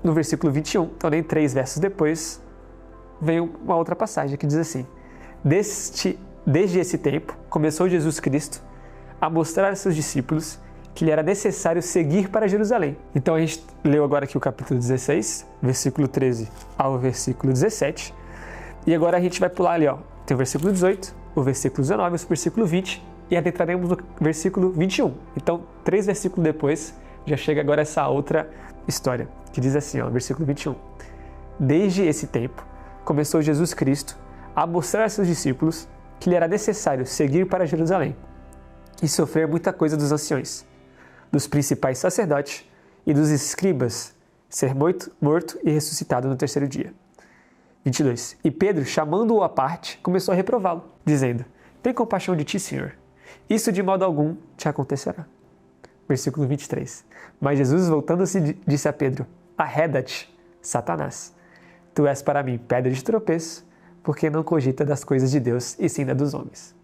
no versículo 21, então nem 3 versos depois, vem uma outra passagem que diz assim: Desde esse tempo, começou Jesus Cristo a mostrar aos seus discípulos que lhe era necessário seguir para Jerusalém. Então a gente leu agora aqui o capítulo 16, versículo 13 ao versículo 17, e agora a gente vai pular ali, tem o versículo 18, o versículo 19, o versículo 20, e adentraremos no versículo 21. Então, 3 versículos depois, já chega agora essa outra história, que diz assim, versículo 21. Desde esse tempo, começou Jesus Cristo a mostrar a seus discípulos que lhe era necessário seguir para Jerusalém e sofrer muita coisa dos anciões, dos principais sacerdotes e dos escribas, ser morto e ressuscitado no terceiro dia. 22. E Pedro, chamando-o à parte, começou a reprová-lo, dizendo: tem compaixão de ti, Senhor. Isso de modo algum te acontecerá. Versículo 23. Mas Jesus, voltando-se, disse a Pedro: arreda-te, Satanás. Tu és para mim pedra de tropeço, porque não cogita das coisas de Deus e sim das dos homens.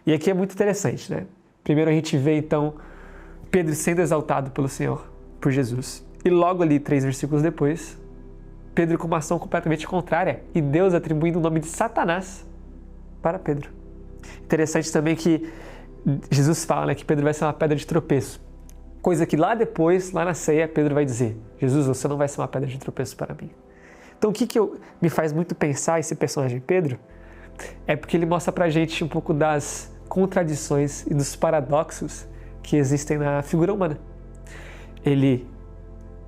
E aqui é muito interessante, né? Primeiro a gente vê, então, Pedro sendo exaltado pelo Senhor, por Jesus. E logo ali, 3 versículos depois, Pedro com uma ação completamente contrária e Deus atribuindo o nome de Satanás para Pedro. Interessante também que Jesus fala, que Pedro vai ser uma pedra de tropeço. Coisa que lá depois, lá na ceia, Pedro vai dizer: Jesus, você não vai ser uma pedra de tropeço para mim. Então o que me faz muito pensar esse personagem Pedro é porque ele mostra pra gente um pouco das contradições e dos paradoxos que existem na figura humana. Ele,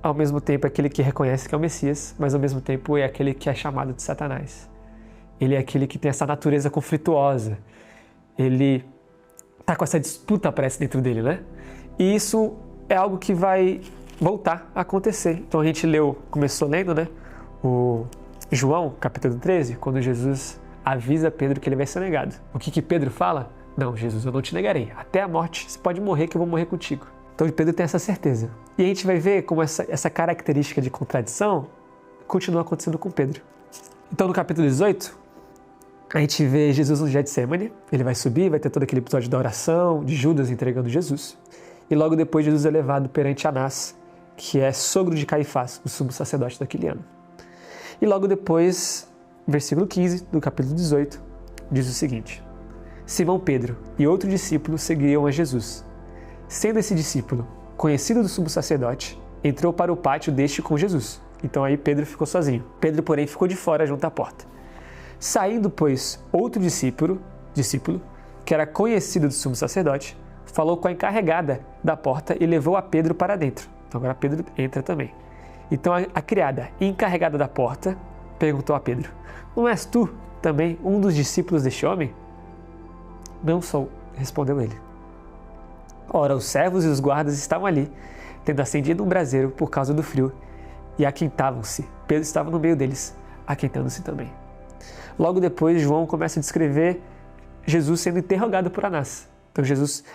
ao mesmo tempo, é aquele que reconhece que é o Messias, mas ao mesmo tempo é aquele que é chamado de Satanás. Ele é aquele que tem essa natureza conflituosa. Ele tá com essa disputa, parece, dentro dele, né? E isso é algo que vai voltar a acontecer. Então a gente começou lendo, né? O João, capítulo 13, quando Jesus avisa Pedro que ele vai ser negado. O que Pedro fala? Não, Jesus, eu não te negarei. Até a morte, você pode morrer que eu vou morrer contigo. Então Pedro tem essa certeza. E a gente vai ver como essa característica de contradição continua acontecendo com Pedro. Então no capítulo 18, a gente vê Jesus no Getsemane. Ele vai subir, vai ter todo aquele episódio da oração, de Judas entregando Jesus. E logo depois Jesus é levado perante Anás, que é sogro de Caifás, o sumo sacerdote daquele ano. E logo depois, versículo 15 do capítulo 18, diz o seguinte: Simão Pedro e outro discípulo seguiam a Jesus. Sendo esse discípulo conhecido do sumo sacerdote, entrou para o pátio deste com Jesus. Então aí Pedro ficou sozinho. Pedro, porém, ficou de fora junto à porta. Saindo, pois, outro discípulo, que era conhecido do sumo sacerdote, falou com a encarregada da porta e levou a Pedro para dentro. Então agora Pedro entra também. Então a criada encarregada da porta perguntou a Pedro: não és tu também um dos discípulos deste homem? Não sou, respondeu ele. Ora, os servos e os guardas estavam ali, tendo acendido um braseiro por causa do frio, e aquentavam-se. Pedro estava no meio deles, aquentando-se também. Logo depois, João começa a descrever Jesus sendo interrogado por Anás. Então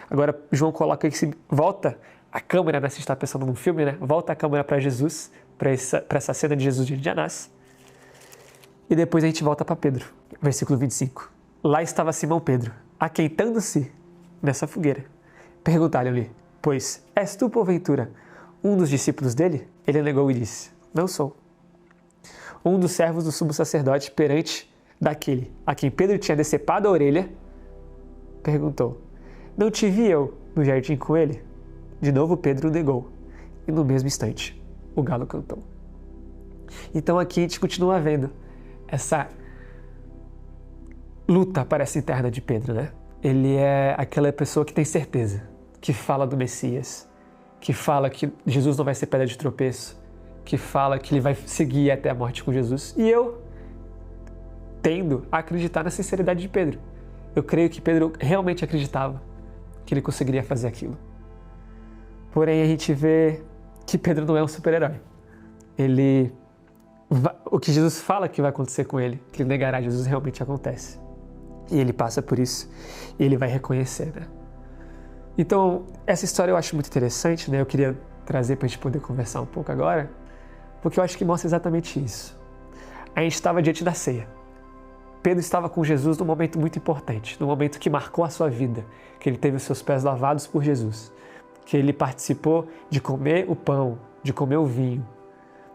agora João coloca que volta a câmera, né? Se está pensando num filme, né? Volta a câmera para Jesus, para essa cena de Jesus diante de Anás. E depois a gente volta para Pedro, versículo 25. Lá estava Simão Pedro, aquentando-se nessa fogueira. Perguntaram-lhe: pois, és tu, porventura, um dos discípulos dele? Ele negou e disse: não sou. Um dos servos do sumo sacerdote perante daquele a quem Pedro tinha decepado a orelha, perguntou: não te vi eu no jardim com ele? De novo Pedro negou, e no mesmo instante o galo cantou. Então aqui a gente continua vendo essa luta, parece, interna de Pedro, né? Ele é aquela pessoa que tem certeza, que fala do Messias, que fala que Jesus não vai ser pedra de tropeço, que fala que ele vai seguir até a morte com Jesus. E eu tendo a acreditar na sinceridade de Pedro. Eu creio que Pedro realmente acreditava que ele conseguiria fazer aquilo. Porém, a gente vê que Pedro não é um super-herói. O que Jesus fala que vai acontecer com ele, que ele negará Jesus, realmente acontece. E ele passa por isso e ele vai reconhecer, né? Então, essa história eu acho muito interessante, né? Eu queria trazer para a gente poder conversar um pouco agora, porque eu acho que mostra exatamente isso. A gente estava diante da ceia. Pedro estava com Jesus num momento muito importante, num momento que marcou a sua vida, que ele teve os seus pés lavados por Jesus, que ele participou de comer o pão, de comer o vinho,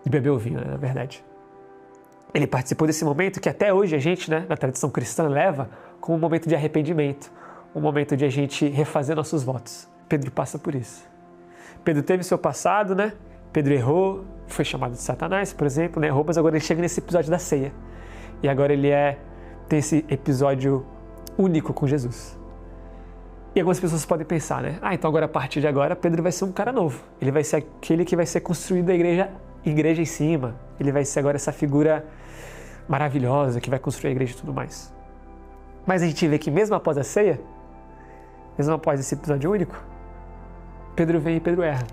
de beber o vinho, na verdade. Ele participou desse momento que até hoje a gente, na tradição cristã, leva como um momento de arrependimento, um momento de a gente refazer nossos votos. Pedro passa por isso. Pedro teve seu passado, Pedro errou, foi chamado de Satanás, por exemplo, errou, mas agora ele chega nesse episódio da ceia. E agora ele tem esse episódio único com Jesus. E algumas pessoas podem pensar, então agora a partir de agora Pedro vai ser um cara novo. Ele vai ser aquele que vai ser construído a igreja em cima. Ele vai ser agora essa figura maravilhosa que vai construir a igreja e tudo mais. Mas a gente vê que mesmo após a ceia, mesmo após esse episódio único, Pedro vem e Pedro erra.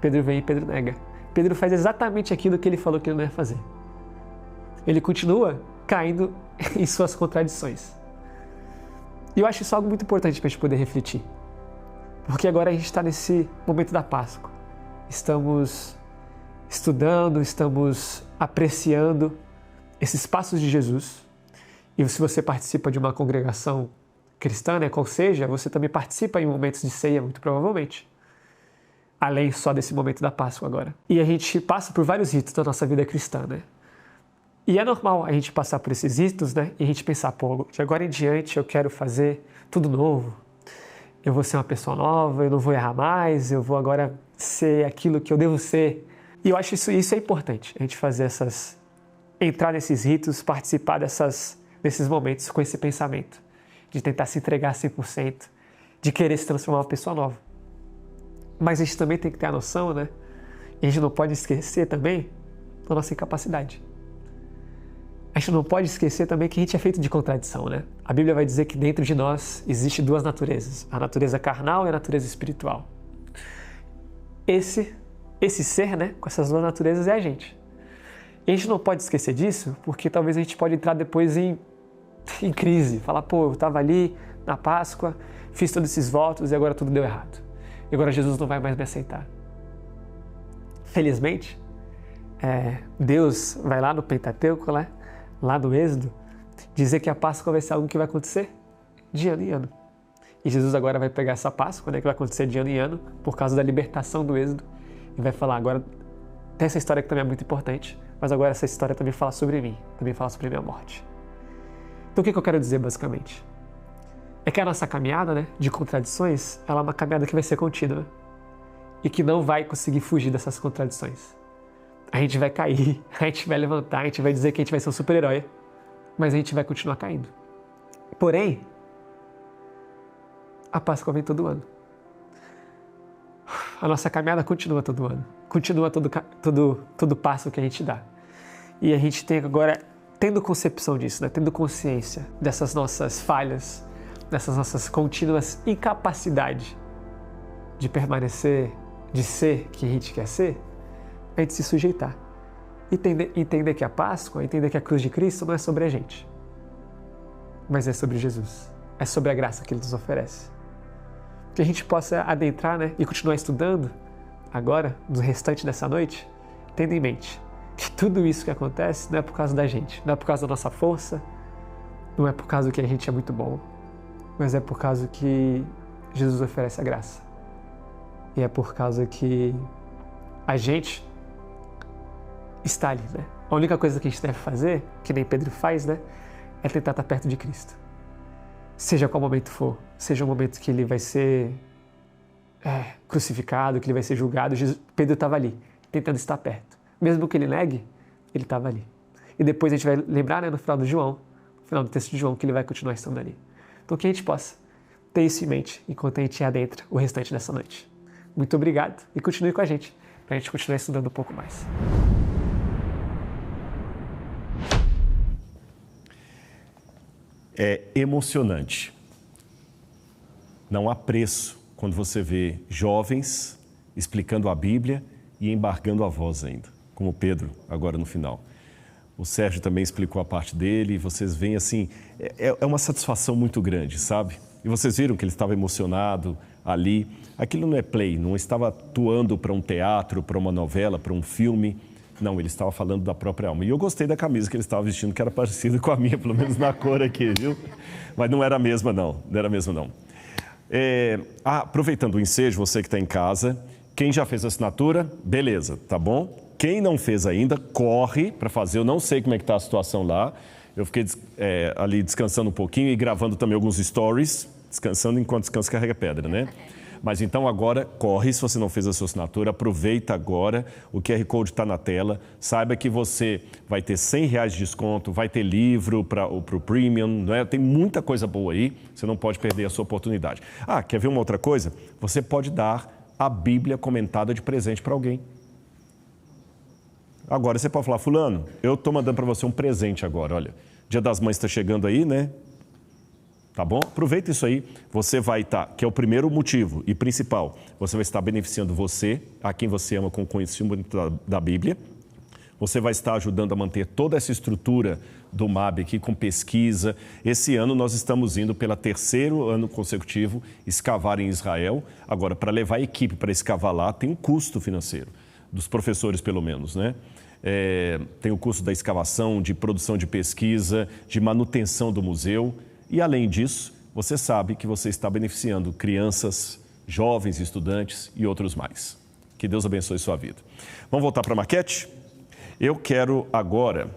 Pedro vem e Pedro nega. Pedro faz exatamente aquilo que ele falou que ele não ia fazer. Ele continua caindo em suas contradições. E eu acho isso algo muito importante para a gente poder refletir. Porque agora a gente está nesse momento da Páscoa. Estamos estudando, estamos apreciando esses passos de Jesus. E se você participa de uma congregação cristã, qual seja, você também participa em momentos de ceia, muito provavelmente. Além só desse momento da Páscoa agora. E a gente passa por vários ritos da nossa vida cristã, E é normal a gente passar por esses ritos, e a gente pensar, de agora em diante eu quero fazer tudo novo. Eu vou ser uma pessoa nova, eu não vou errar mais, eu vou agora ser aquilo que eu devo ser. E eu acho isso é importante, a gente fazer entrar nesses ritos, participar desses momentos com esse pensamento, de tentar se entregar 100%, de querer se transformar em uma pessoa nova. Mas a gente também tem que ter a noção, e a gente não pode esquecer também da nossa incapacidade. A gente não pode esquecer também que a gente é feito de contradição, A Bíblia vai dizer que dentro de nós existe duas naturezas, a natureza carnal e a natureza espiritual. Esse ser, com essas duas naturezas é a gente. E a gente não pode esquecer disso, porque talvez a gente pode entrar depois em crise, falar, eu estava ali na Páscoa, fiz todos esses votos e agora tudo deu errado. E agora Jesus não vai mais me aceitar. Felizmente, Deus vai lá no Pentateuco, lá no Êxodo, dizer que a Páscoa vai ser algo que vai acontecer de ano em ano. E Jesus agora vai pegar essa Páscoa, que vai acontecer de ano em ano, por causa da libertação do Êxodo, e vai falar, agora tem essa história que também é muito importante, mas agora essa história também fala sobre mim, também fala sobre a minha morte. Então o que eu quero dizer basicamente? É que a nossa caminhada, de contradições, ela é uma caminhada que vai ser contínua e que não vai conseguir fugir dessas contradições. A gente vai cair, a gente vai levantar, a gente vai dizer que a gente vai ser um super-herói, mas a gente vai continuar caindo. Porém, a Páscoa vem todo ano. A nossa caminhada continua todo ano, continua todo passo que a gente dá. E a gente tem agora, tendo concepção disso, tendo consciência dessas nossas falhas, dessas nossas contínuas incapacidades de permanecer, de ser quem a gente quer ser, a gente se sujeitar. Entender que a Páscoa, entender que a cruz de Cristo não é sobre a gente, mas é sobre Jesus. É sobre a graça que Ele nos oferece. Que a gente possa adentrar, e continuar estudando agora, no restante dessa noite, tendo em mente que tudo isso que acontece não é por causa da gente, não é por causa da nossa força, não é por causa que a gente é muito bom, mas é por causa que Jesus oferece a graça. E é por causa que a gente está ali, A única coisa que a gente deve fazer, que nem Pedro faz, é tentar estar perto de Cristo. Seja qual momento for, seja o momento que ele vai ser crucificado, que ele vai ser julgado, Pedro estava ali, tentando estar perto. Mesmo que ele negue, ele estava ali. E depois a gente vai lembrar, no final no final do texto de João, que ele vai continuar estando ali. Então que a gente possa ter isso em mente enquanto a gente adentra o restante dessa noite. Muito obrigado e continue com a gente, para a gente continuar estudando um pouco mais. É emocionante. Não há preço quando você vê jovens explicando a Bíblia e embargando a voz ainda, como Pedro agora no final. O Sérgio também explicou a parte dele e vocês veem assim, é uma satisfação muito grande, sabe? E vocês viram que ele estava emocionado ali. Aquilo não é play, não estava atuando para um teatro, para uma novela, para um filme. Não, ele estava falando da própria alma. E eu gostei da camisa que ele estava vestindo, que era parecida com a minha, pelo menos na cor aqui, viu? Mas não era a mesma, não. Não era a mesma, não. Aproveitando o ensejo, você que está em casa, quem já fez a assinatura, beleza, tá bom? Quem não fez ainda, corre para fazer. Eu não sei como é que está a situação lá. Eu fiquei ali descansando um pouquinho e gravando também alguns stories, descansando enquanto descansa carrega pedra, né? Mas então agora, corre, se você não fez a sua assinatura, aproveita agora, o QR Code está na tela, saiba que você vai ter R$100 de desconto, vai ter livro para o Premium, não é? Tem muita coisa boa aí, você não pode perder a sua oportunidade. Quer ver uma outra coisa? Você pode dar a Bíblia comentada de presente para alguém. Agora você pode falar, fulano, eu estou mandando para você um presente agora, olha, Dia das Mães está chegando aí, né? Tá bom? Aproveita isso aí, você vai estar, que é o primeiro motivo e principal, você vai estar beneficiando você, a quem você ama com o conhecimento da Bíblia. Você vai estar ajudando a manter toda essa estrutura do MAB aqui com pesquisa. Esse ano nós estamos indo pelo 3º ano consecutivo escavar em Israel. Agora, para levar a equipe para escavar lá, tem um custo financeiro, dos professores pelo menos, né? Tem o custo da escavação, de produção de pesquisa, de manutenção do museu. E, além disso, você sabe que você está beneficiando crianças, jovens, estudantes e outros mais. Que Deus abençoe sua vida. Vamos voltar para a maquete? Eu quero agora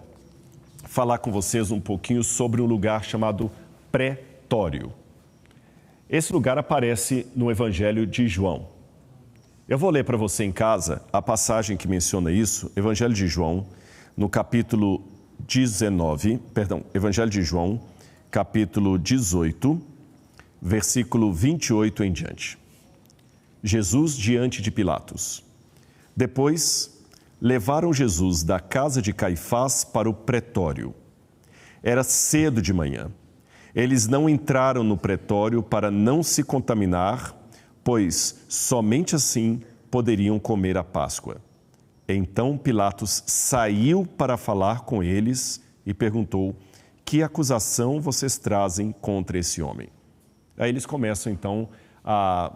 falar com vocês um pouquinho sobre um lugar chamado Pretório. Esse lugar aparece no Evangelho de João. Eu vou ler para você em casa a passagem que menciona isso, Evangelho de João, no capítulo 19, Evangelho de João, capítulo 18, versículo 28 em diante. Jesus diante de Pilatos. Depois, levaram Jesus da casa de Caifás para o pretório. Era cedo de manhã. Eles não entraram no pretório para não se contaminar, pois somente assim poderiam comer a Páscoa. Então Pilatos saiu para falar com eles e perguntou: que acusação vocês trazem contra esse homem? Aí eles começam então a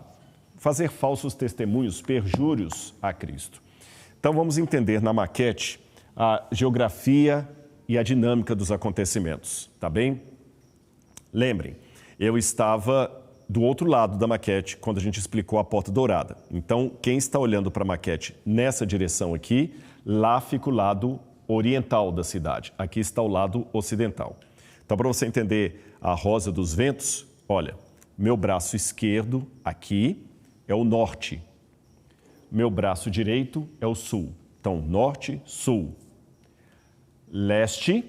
fazer falsos testemunhos, perjúrios a Cristo. Então vamos entender na maquete a geografia e a dinâmica dos acontecimentos, tá bem? Lembrem, eu estava do outro lado da maquete quando a gente explicou a Porta Dourada. Então, quem está olhando para a maquete nessa direção aqui, lá fica o lado oriental da cidade. Aqui está o lado ocidental. Então, para você entender a Rosa dos Ventos, olha, meu braço esquerdo aqui é o norte. Meu braço direito é o sul. Então, norte, sul, leste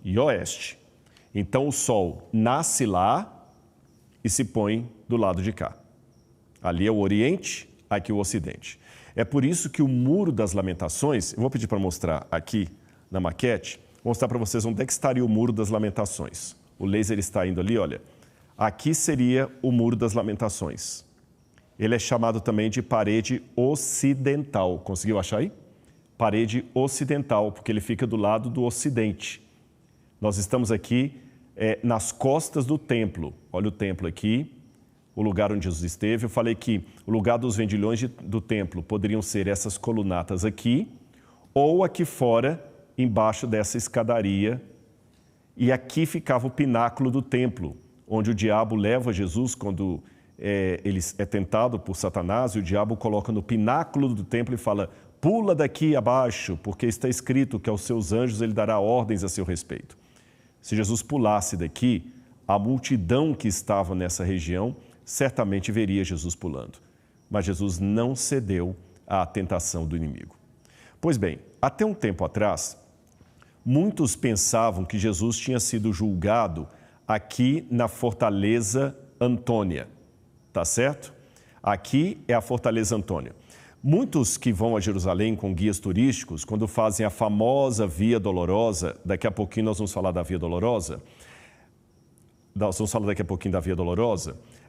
e oeste. Então, o sol nasce lá e se põe do lado de cá. Ali é o Oriente, aqui o Ocidente. É por isso que o Muro das Lamentações, eu vou pedir para mostrar aqui na maquete, vou mostrar para vocês onde é que estaria o Muro das Lamentações. O laser está indo ali, olha. Aqui seria o Muro das Lamentações. Ele é chamado também de parede ocidental. Conseguiu achar aí? Parede ocidental, porque ele fica do lado do Ocidente. Nós estamos aqui nas costas do templo. Olha o templo aqui, o lugar onde Jesus esteve. Eu falei que o lugar dos vendilhões do templo poderiam ser essas colunatas aqui, ou aqui fora, embaixo dessa escadaria. E aqui ficava o pináculo do templo, onde o diabo leva Jesus quando ele é tentado por Satanás, e o diabo coloca no pináculo do templo e fala: pula daqui abaixo, porque está escrito que aos seus anjos ele dará ordens a seu respeito. Se Jesus pulasse daqui, a multidão que estava nessa região certamente veria Jesus pulando. Mas Jesus não cedeu à tentação do inimigo. Pois bem, até um tempo atrás, muitos pensavam que Jesus tinha sido julgado aqui na Fortaleza Antônia. Tá certo? Aqui é a Fortaleza Antônia. Muitos que vão a Jerusalém com guias turísticos, quando fazem a famosa Via Dolorosa, daqui a pouquinho nós vamos falar da Via Dolorosa,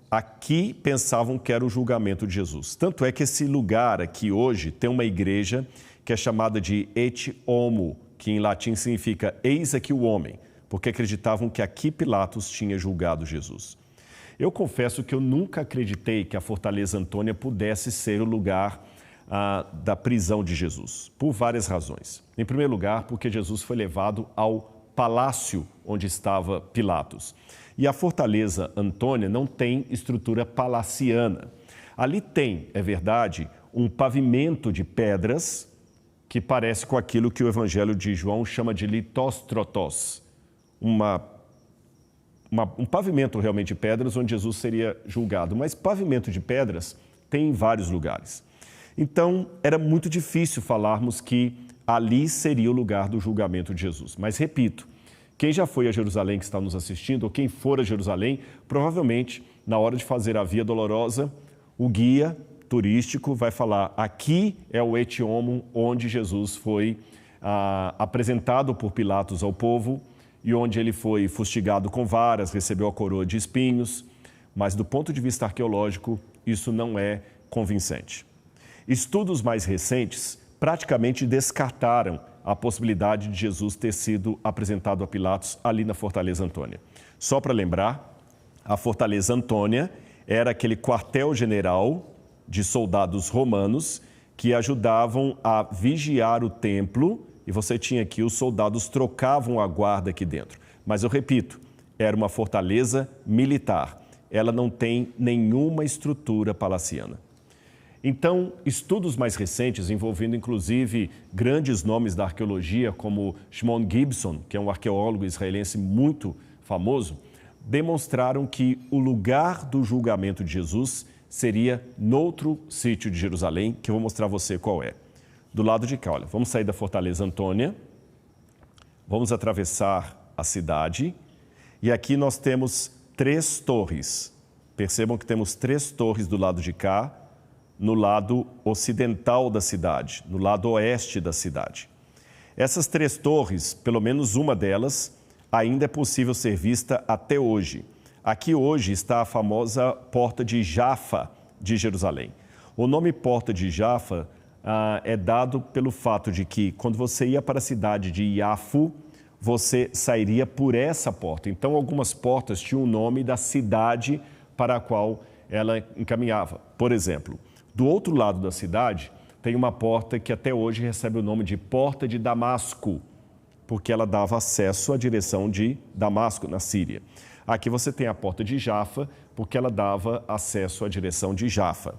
aqui pensavam que era o julgamento de Jesus. Tanto é que esse lugar aqui hoje tem uma igreja que é chamada de Et Homo, que em latim significa eis aqui o homem, porque acreditavam que aqui Pilatos tinha julgado Jesus. Eu confesso que eu nunca acreditei que a Fortaleza Antônia pudesse ser o lugar da prisão de Jesus, por várias razões. Em primeiro lugar, porque Jesus foi levado ao palácio onde estava Pilatos. E a fortaleza Antônia não tem estrutura palaciana. Ali tem, é verdade, um pavimento de pedras que parece com aquilo que o Evangelho de João chama de litóstrotos, um pavimento realmente de pedras onde Jesus seria julgado. Mas pavimento de pedras tem em vários lugares. Então, era muito difícil falarmos que ali seria o lugar do julgamento de Jesus. Mas, repito, quem já foi a Jerusalém que está nos assistindo, ou quem for a Jerusalém, provavelmente, na hora de fazer a Via Dolorosa, o guia turístico vai falar: aqui é o Etiômon, onde Jesus foi apresentado por Pilatos ao povo e onde ele foi fustigado com varas, recebeu a coroa de espinhos. Mas, do ponto de vista arqueológico, isso não é convincente. Estudos mais recentes praticamente descartaram a possibilidade de Jesus ter sido apresentado a Pilatos ali na Fortaleza Antônia. Só para lembrar, a Fortaleza Antônia era aquele quartel-general de soldados romanos que ajudavam a vigiar o templo, e você tinha aqui, os soldados trocavam a guarda aqui dentro. Mas eu repito, era uma fortaleza militar. Ela não tem nenhuma estrutura palaciana. Então, estudos mais recentes, envolvendo inclusive grandes nomes da arqueologia, como Shimon Gibson, que é um arqueólogo israelense muito famoso, demonstraram que o lugar do julgamento de Jesus seria noutro sítio de Jerusalém, que eu vou mostrar a você qual é. Do lado de cá, olha, vamos sair da Fortaleza Antônia, vamos atravessar a cidade, e aqui nós temos 3 torres. Percebam que temos 3 torres do lado de cá, no lado ocidental da cidade, no lado oeste da cidade. Essas 3 torres, pelo menos uma delas, ainda é possível ser vista até hoje. Aqui hoje está a famosa Porta de Jafa de Jerusalém. O nome Porta de Jafa é dado pelo fato de que, quando você ia para a cidade de Iafo, você sairia por essa porta. Então, algumas portas tinham o nome da cidade para a qual ela encaminhava. Por exemplo, do outro lado da cidade, tem uma porta que até hoje recebe o nome de Porta de Damasco, porque ela dava acesso à direção de Damasco, na Síria. Aqui você tem a Porta de Jafa, porque ela dava acesso à direção de Jafa.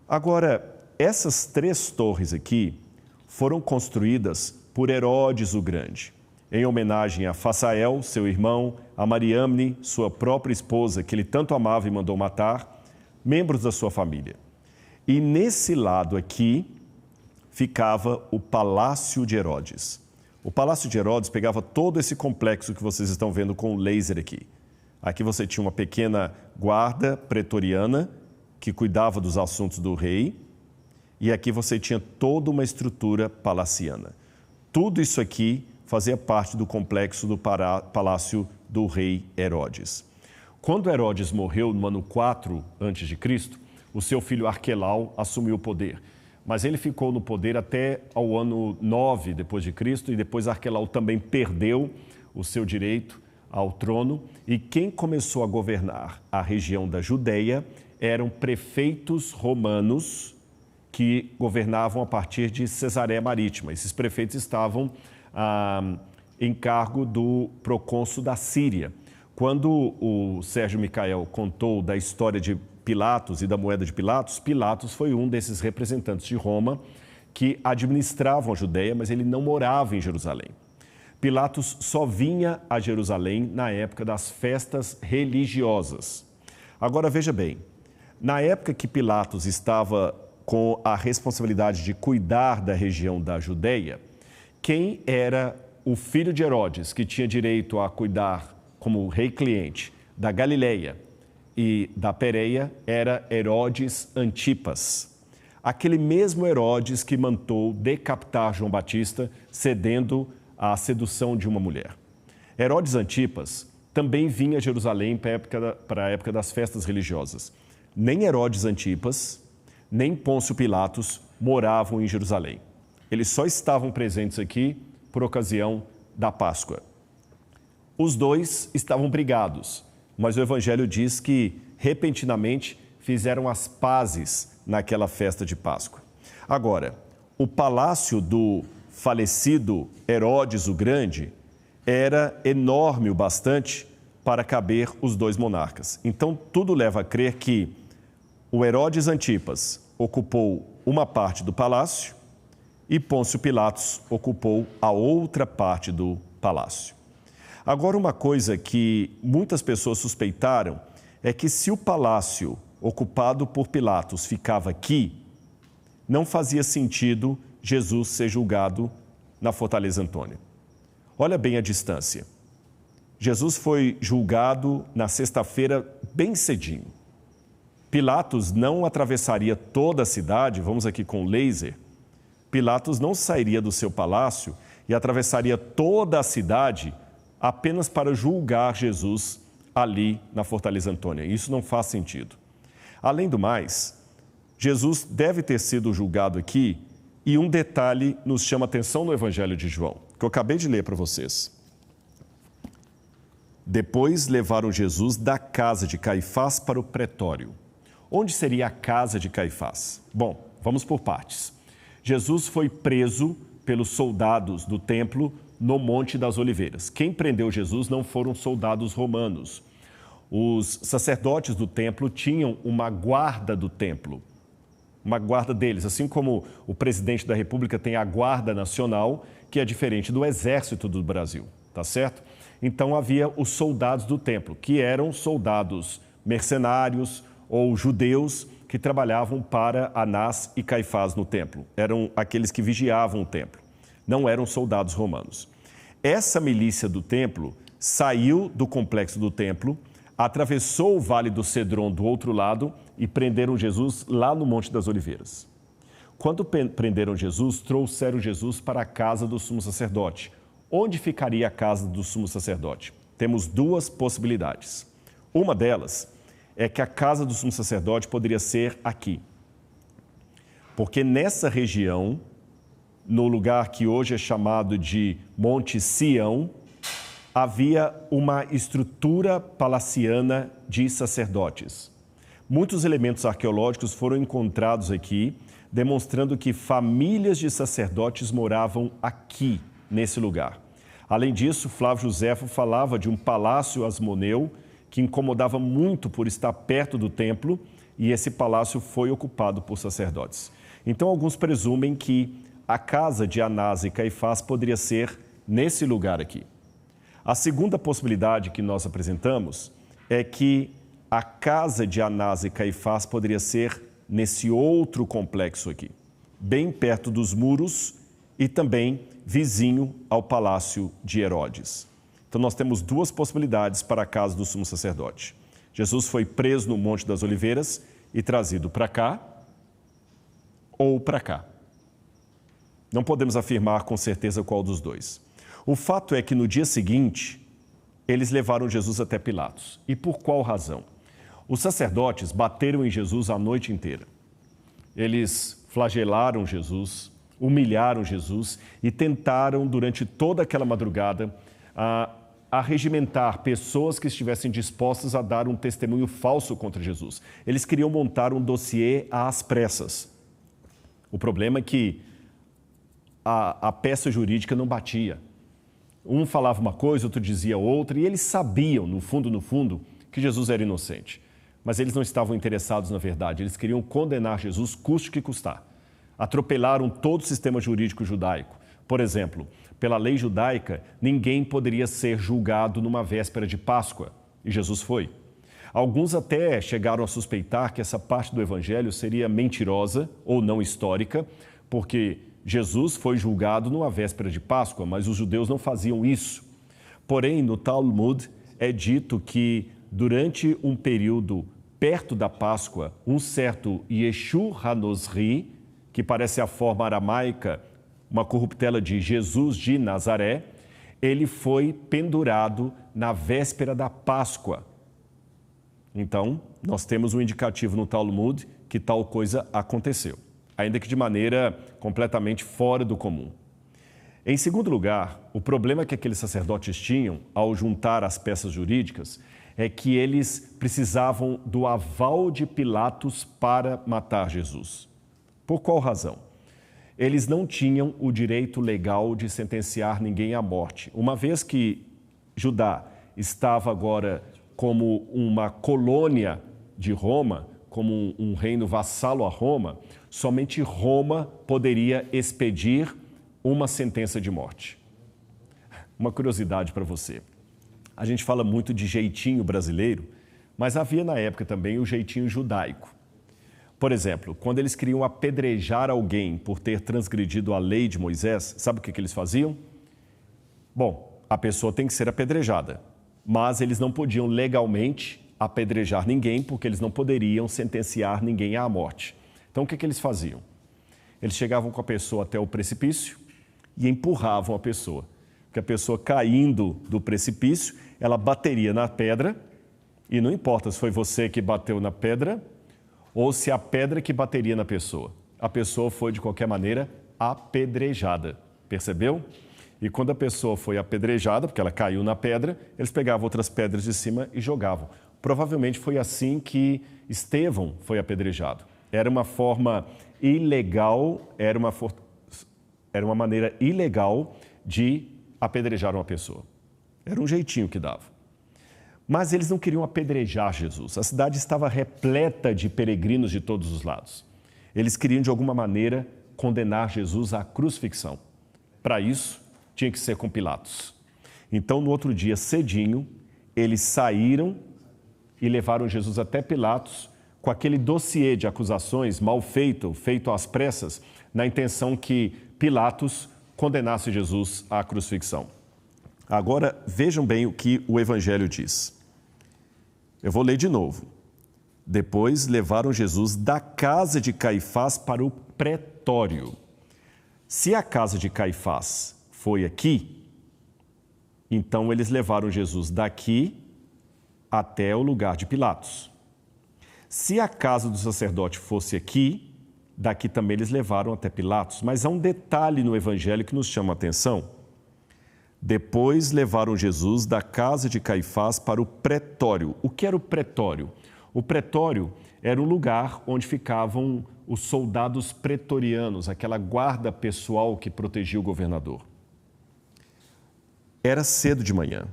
Agora, essas 3 torres aqui foram construídas por Herodes o Grande, em homenagem a Fasael, seu irmão, a Mariamne, sua própria esposa, que ele tanto amava e mandou matar, membros da sua família. E nesse lado aqui ficava o Palácio de Herodes. O Palácio de Herodes pegava todo esse complexo que vocês estão vendo com o laser aqui. Aqui você tinha uma pequena guarda pretoriana que cuidava dos assuntos do rei, e aqui você tinha toda uma estrutura palaciana. Tudo isso aqui fazia parte do complexo do palácio do rei Herodes. Quando Herodes morreu no ano 4 a.C., o seu filho Arquelau assumiu o poder. Mas ele ficou no poder até ao ano 9 depois de Cristo, e depois Arquelau também perdeu o seu direito ao trono, e quem começou a governar a região da Judeia eram prefeitos romanos que governavam a partir de Cesareia Marítima. Esses prefeitos estavam em cargo do procônsul da Síria. Quando o Sérgio Micael contou da história de Pilatos e da moeda de Pilatos, Pilatos foi um desses representantes de Roma que administravam a Judeia, mas ele não morava em Jerusalém. Pilatos só vinha a Jerusalém na época das festas religiosas. Agora, veja bem, na época que Pilatos estava com a responsabilidade de cuidar da região da Judeia, quem era o filho de Herodes, que tinha direito a cuidar como rei cliente da Galileia e da Pérea, era Herodes Antipas. Aquele mesmo Herodes que mandou decapitar João Batista, cedendo à sedução de uma mulher. Herodes Antipas também vinha a Jerusalém para a época das festas religiosas. Nem Herodes Antipas, nem Pôncio Pilatos moravam em Jerusalém. Eles só estavam presentes aqui por ocasião da Páscoa. Os dois estavam brigados, mas o Evangelho diz que, repentinamente, fizeram as pazes naquela festa de Páscoa. Agora, o palácio do falecido Herodes o Grande era enorme o bastante para caber os dois monarcas. Então, tudo leva a crer que o Herodes Antipas ocupou uma parte do palácio e Pôncio Pilatos ocupou a outra parte do palácio. Agora, uma coisa que muitas pessoas suspeitaram é que se o palácio ocupado por Pilatos ficava aqui, não fazia sentido Jesus ser julgado na Fortaleza Antônia. Olha bem a distância. Jesus foi julgado na sexta-feira bem cedinho. Pilatos não atravessaria toda a cidade, vamos aqui com o laser. Pilatos não sairia do seu palácio e atravessaria toda a cidade apenas para julgar Jesus ali na Fortaleza Antônia. Isso não faz sentido. Além do mais, Jesus deve ter sido julgado aqui e um detalhe nos chama a atenção no Evangelho de João, que eu acabei de ler para vocês. Depois levaram Jesus da casa de Caifás para o pretório. Onde seria a casa de Caifás? Bom, vamos por partes. Jesus foi preso pelos soldados do templo no Monte das Oliveiras. Quem prendeu Jesus não foram soldados romanos. Os sacerdotes do templo tinham uma guarda do templo, uma guarda deles, assim como o presidente da República tem a Guarda Nacional, que é diferente do Exército do Brasil, tá certo? Então havia os soldados do templo, que eram soldados mercenários ou judeus que trabalhavam para Anás e Caifás no templo. Eram aqueles que vigiavam o templo, não eram soldados romanos. Essa milícia do templo saiu do complexo do templo, atravessou o Vale do Cedron do outro lado e prenderam Jesus lá no Monte das Oliveiras. Quando prenderam Jesus, trouxeram Jesus para a casa do sumo sacerdote. Onde ficaria a casa do sumo sacerdote? Temos duas possibilidades. Uma delas é que a casa do sumo sacerdote poderia ser aqui. Porque nessa região, no lugar que hoje é chamado de Monte Sião, havia uma estrutura palaciana de sacerdotes. Muitos elementos arqueológicos foram encontrados aqui, demonstrando que famílias de sacerdotes moravam aqui, nesse lugar. Além disso, Flávio Joséfo falava de um palácio asmoneu que incomodava muito por estar perto do templo, e esse palácio foi ocupado por sacerdotes. Então, alguns presumem que a casa de Anás e Caifás poderia ser nesse lugar aqui. A segunda possibilidade que nós apresentamos é que a casa de Anás e Caifás poderia ser nesse outro complexo aqui, bem perto dos muros e também vizinho ao palácio de Herodes. Então, nós temos duas possibilidades para a casa do sumo sacerdote. Jesus foi preso no Monte das Oliveiras e trazido para cá ou para cá. Não podemos afirmar com certeza qual dos dois. O fato é que no dia seguinte, eles levaram Jesus até Pilatos. E por qual razão? Os sacerdotes bateram em Jesus a noite inteira. Eles flagelaram Jesus, humilharam Jesus e tentaram, durante toda aquela madrugada, arregimentar pessoas que estivessem dispostas a dar um testemunho falso contra Jesus. Eles queriam montar um dossiê às pressas. O problema é que a peça jurídica não batia. Um falava uma coisa, outro dizia outra, e eles sabiam, no fundo, que Jesus era inocente. Mas eles não estavam interessados na verdade, eles queriam condenar Jesus, custe o que custar. Atropelaram todo o sistema jurídico judaico. Por exemplo, pela lei judaica, ninguém poderia ser julgado numa véspera de Páscoa, e Jesus foi. Alguns até chegaram a suspeitar que essa parte do evangelho seria mentirosa ou não histórica, porque Jesus foi julgado numa véspera de Páscoa, mas os judeus não faziam isso. Porém, no Talmud é dito que durante um período perto da Páscoa, um certo Yeshu HaNozri, que parece a forma aramaica, uma corruptela de Jesus de Nazaré, ele foi pendurado na véspera da Páscoa. Então, nós temos um indicativo no Talmud que tal coisa aconteceu, ainda que de maneira completamente fora do comum. Em segundo lugar, o problema que aqueles sacerdotes tinham ao juntar as peças jurídicas é que eles precisavam do aval de Pilatos para matar Jesus. Por qual razão? Eles não tinham o direito legal de sentenciar ninguém à morte. Uma vez que Judá estava agora como uma colônia de Roma, como um reino vassalo a Roma, somente Roma poderia expedir uma sentença de morte. Uma curiosidade para você. A gente fala muito de jeitinho brasileiro, mas havia na época também o jeitinho judaico. Por exemplo, quando eles queriam apedrejar alguém por ter transgredido a lei de Moisés, sabe o que eles faziam? Bom, a pessoa tem que ser apedrejada, mas eles não podiam legalmente apedrejar ninguém, porque eles não poderiam sentenciar ninguém à morte. Então, o que eles faziam? Eles chegavam com a pessoa até o precipício e empurravam a pessoa. Porque a pessoa caindo do precipício, ela bateria na pedra, e não importa se foi você que bateu na pedra ou se a pedra que bateria na pessoa. A pessoa foi, de qualquer maneira, apedrejada. Percebeu? E quando a pessoa foi apedrejada, porque ela caiu na pedra, eles pegavam outras pedras de cima e jogavam. Provavelmente foi assim que Estevão foi apedrejado. Era uma forma ilegal, era uma maneira ilegal de apedrejar uma pessoa. Era um jeitinho que dava. Mas eles não queriam apedrejar Jesus. A cidade estava repleta de peregrinos de todos os lados. Eles queriam, de alguma maneira, condenar Jesus à crucifixão. Para isso, tinha que ser com Pilatos. Então, no outro dia, cedinho, eles saíram e levaram Jesus até Pilatos com aquele dossiê de acusações mal feito às pressas, na intenção que Pilatos condenasse Jesus à crucifixão. Agora, vejam bem o que o Evangelho diz. Eu vou ler de novo. Depois levaram Jesus da casa de Caifás para o pretório. Se a casa de Caifás foi aqui, então eles levaram Jesus daqui até o lugar de Pilatos. Se a casa do sacerdote fosse aqui, daqui também eles levaram até Pilatos. Mas há um detalhe no Evangelho que nos chama a atenção. Depois levaram Jesus da casa de Caifás para o pretório. O que era o pretório? O pretório era o lugar onde ficavam os soldados pretorianos, aquela guarda pessoal que protegia o governador. Era cedo de manhã.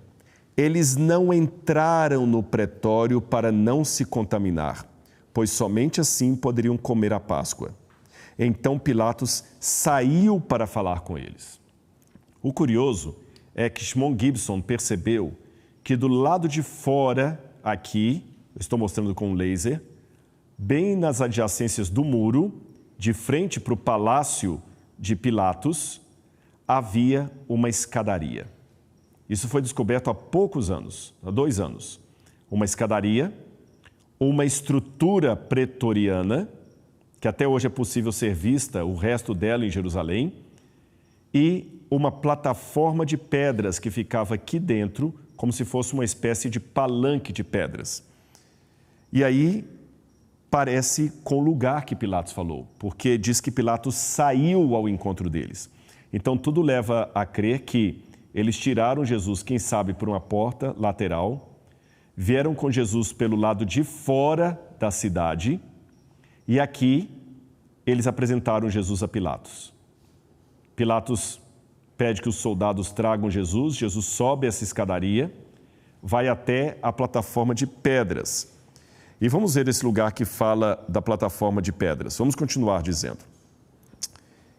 Eles não entraram no pretório para não se contaminar, pois somente assim poderiam comer a Páscoa. Então Pilatos saiu para falar com eles. O curioso é que Shimon Gibson percebeu que do lado de fora, aqui, eu estou mostrando com um laser, bem nas adjacências do muro, de frente para o palácio de Pilatos, havia uma escadaria. Isso foi descoberto há poucos anos, há 2 anos. Uma escadaria, uma estrutura pretoriana, que até hoje é possível ser vista, o resto dela em Jerusalém, e uma plataforma de pedras que ficava aqui dentro, como se fosse uma espécie de palanque de pedras. E aí parece com o lugar que Pilatos falou, porque diz que Pilatos saiu ao encontro deles. Então tudo leva a crer que eles tiraram Jesus, quem sabe, por uma porta lateral, vieram com Jesus pelo lado de fora da cidade e aqui eles apresentaram Jesus a Pilatos. Pilatos pede que os soldados tragam Jesus, Jesus sobe essa escadaria, vai até a plataforma de pedras. E vamos ver esse lugar que fala da plataforma de pedras. Vamos continuar dizendo.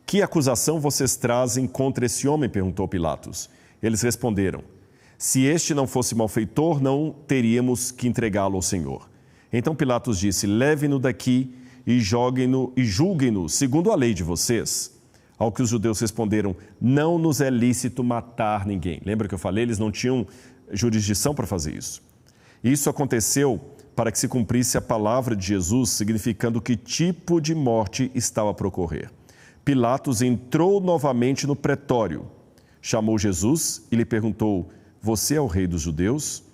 Que acusação vocês trazem contra esse homem? Perguntou Pilatos. Eles responderam, se este não fosse malfeitor, não teríamos que entregá-lo ao Senhor. Então Pilatos disse, levem-no daqui e julguem-no segundo a lei de vocês. Ao que os judeus responderam, não nos é lícito matar ninguém. Lembra que eu falei? Eles não tinham jurisdição para fazer isso. Isso aconteceu para que se cumprisse a palavra de Jesus, significando que tipo de morte estava para ocorrer. Pilatos entrou novamente no pretório, chamou Jesus e lhe perguntou, você é o rei dos judeus?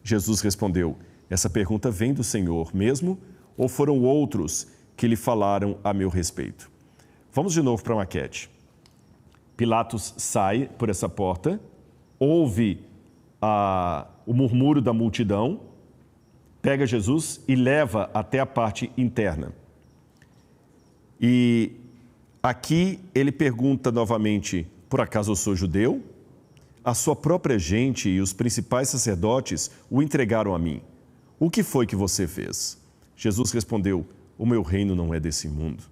Jesus respondeu, essa pergunta vem do Senhor mesmo ou foram outros que lhe falaram a meu respeito? Vamos de novo para a maquete. Pilatos sai por essa porta, ouve o murmúrio da multidão, pega Jesus e leva até a parte interna. E aqui ele pergunta novamente, por acaso eu sou judeu? A sua própria gente e os principais sacerdotes o entregaram a mim. O que foi que você fez? Jesus respondeu, o meu reino não é desse mundo.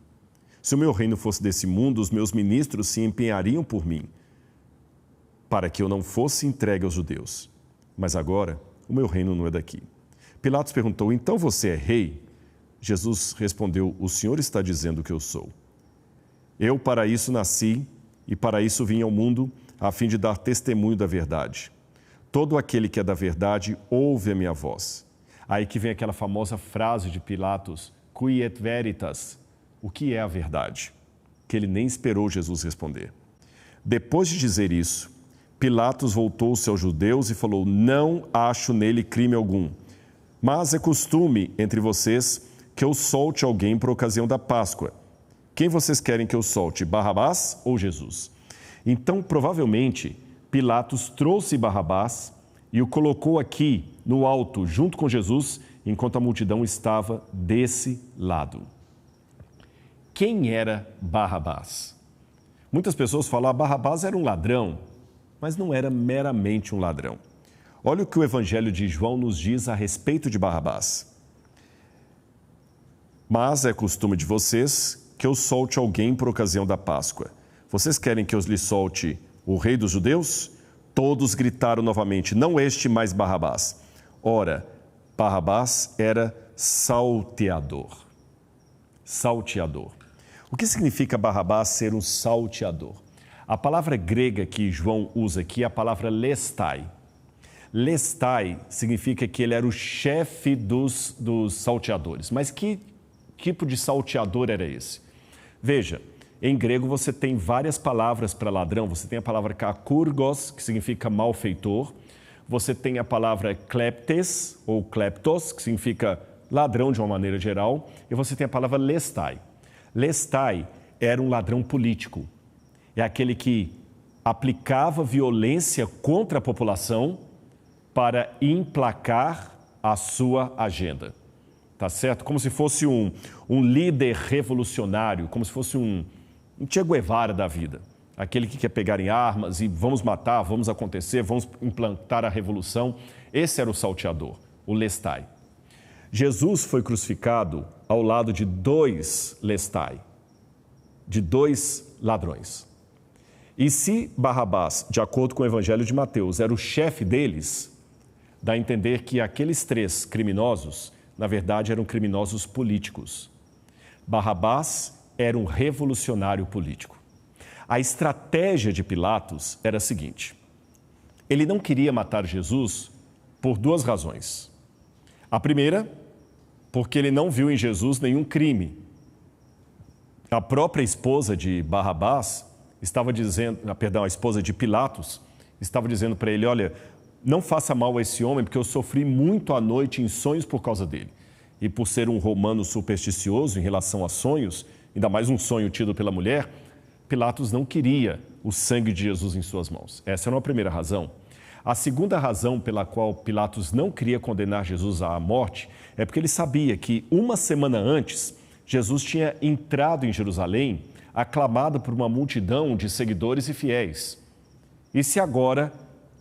Se o meu reino fosse desse mundo, os meus ministros se empenhariam por mim, para que eu não fosse entregue aos judeus. Mas agora, o meu reino não é daqui. Pilatos perguntou, então você é rei? Jesus respondeu, o Senhor está dizendo que eu sou. Eu para isso nasci e para isso vim ao mundo, a fim de dar testemunho da verdade. Todo aquele que é da verdade ouve a minha voz. Aí que vem aquela famosa frase de Pilatos, qui et veritas, o que é a verdade? Que ele nem esperou Jesus responder. Depois de dizer isso, Pilatos voltou-se aos judeus e falou, não acho nele crime algum, mas é costume entre vocês que eu solte alguém por ocasião da Páscoa. Quem vocês querem que eu solte, Barrabás ou Jesus? Então, provavelmente, Pilatos trouxe Barrabás e o colocou aqui no alto, junto com Jesus, enquanto a multidão estava desse lado. Quem era Barrabás? Muitas pessoas falam que Barrabás era um ladrão, mas não era meramente um ladrão. Olha o que o Evangelho de João nos diz a respeito de Barrabás. Mas é costume de vocês que eu solte alguém por ocasião da Páscoa. Vocês querem que eu lhe solte o rei dos judeus? Todos gritaram novamente, não este, mas Barrabás. Ora, Barrabás era salteador. Salteador. O que significa Barrabás ser um salteador? A palavra grega que João usa aqui é a palavra lestai. Lestai significa que ele era o chefe dos salteadores. Mas que tipo de salteador era esse? Veja, em grego você tem várias palavras para ladrão. Você tem a palavra kakurgos, que significa malfeitor. Você tem a palavra kleptes, ou kleptos, que significa ladrão de uma maneira geral. E você tem a palavra lestai. Lestai era um ladrão político. É aquele que aplicava violência contra a população para emplacar a sua agenda. Tá certo? Como se fosse um líder revolucionário, como se fosse um Che Guevara da vida. Aquele que quer pegar em armas e vamos matar, vamos acontecer, vamos implantar a revolução. Esse era o salteador, o lestai. Jesus foi crucificado ao lado de dois lestai, de dois ladrões. E se Barrabás, de acordo com o Evangelho de Mateus, era o chefe deles, dá a entender que aqueles três criminosos, na verdade, eram criminosos políticos. Barrabás era um revolucionário político. A estratégia de Pilatos era a seguinte: ele não queria matar Jesus por duas razões. A primeira, porque ele não viu em Jesus nenhum crime. A própria esposa de Barrabás estava dizendo, a esposa de Pilatos estava dizendo para ele, olha, não faça mal a esse homem, porque eu sofri muito à noite em sonhos por causa dele. E por ser um romano supersticioso em relação a sonhos, ainda mais um sonho tido pela mulher, Pilatos não queria o sangue de Jesus em suas mãos. Essa era uma primeira razão. A segunda razão pela qual Pilatos não queria condenar Jesus à morte é porque ele sabia que uma semana antes, Jesus tinha entrado em Jerusalém aclamado por uma multidão de seguidores e fiéis. E se agora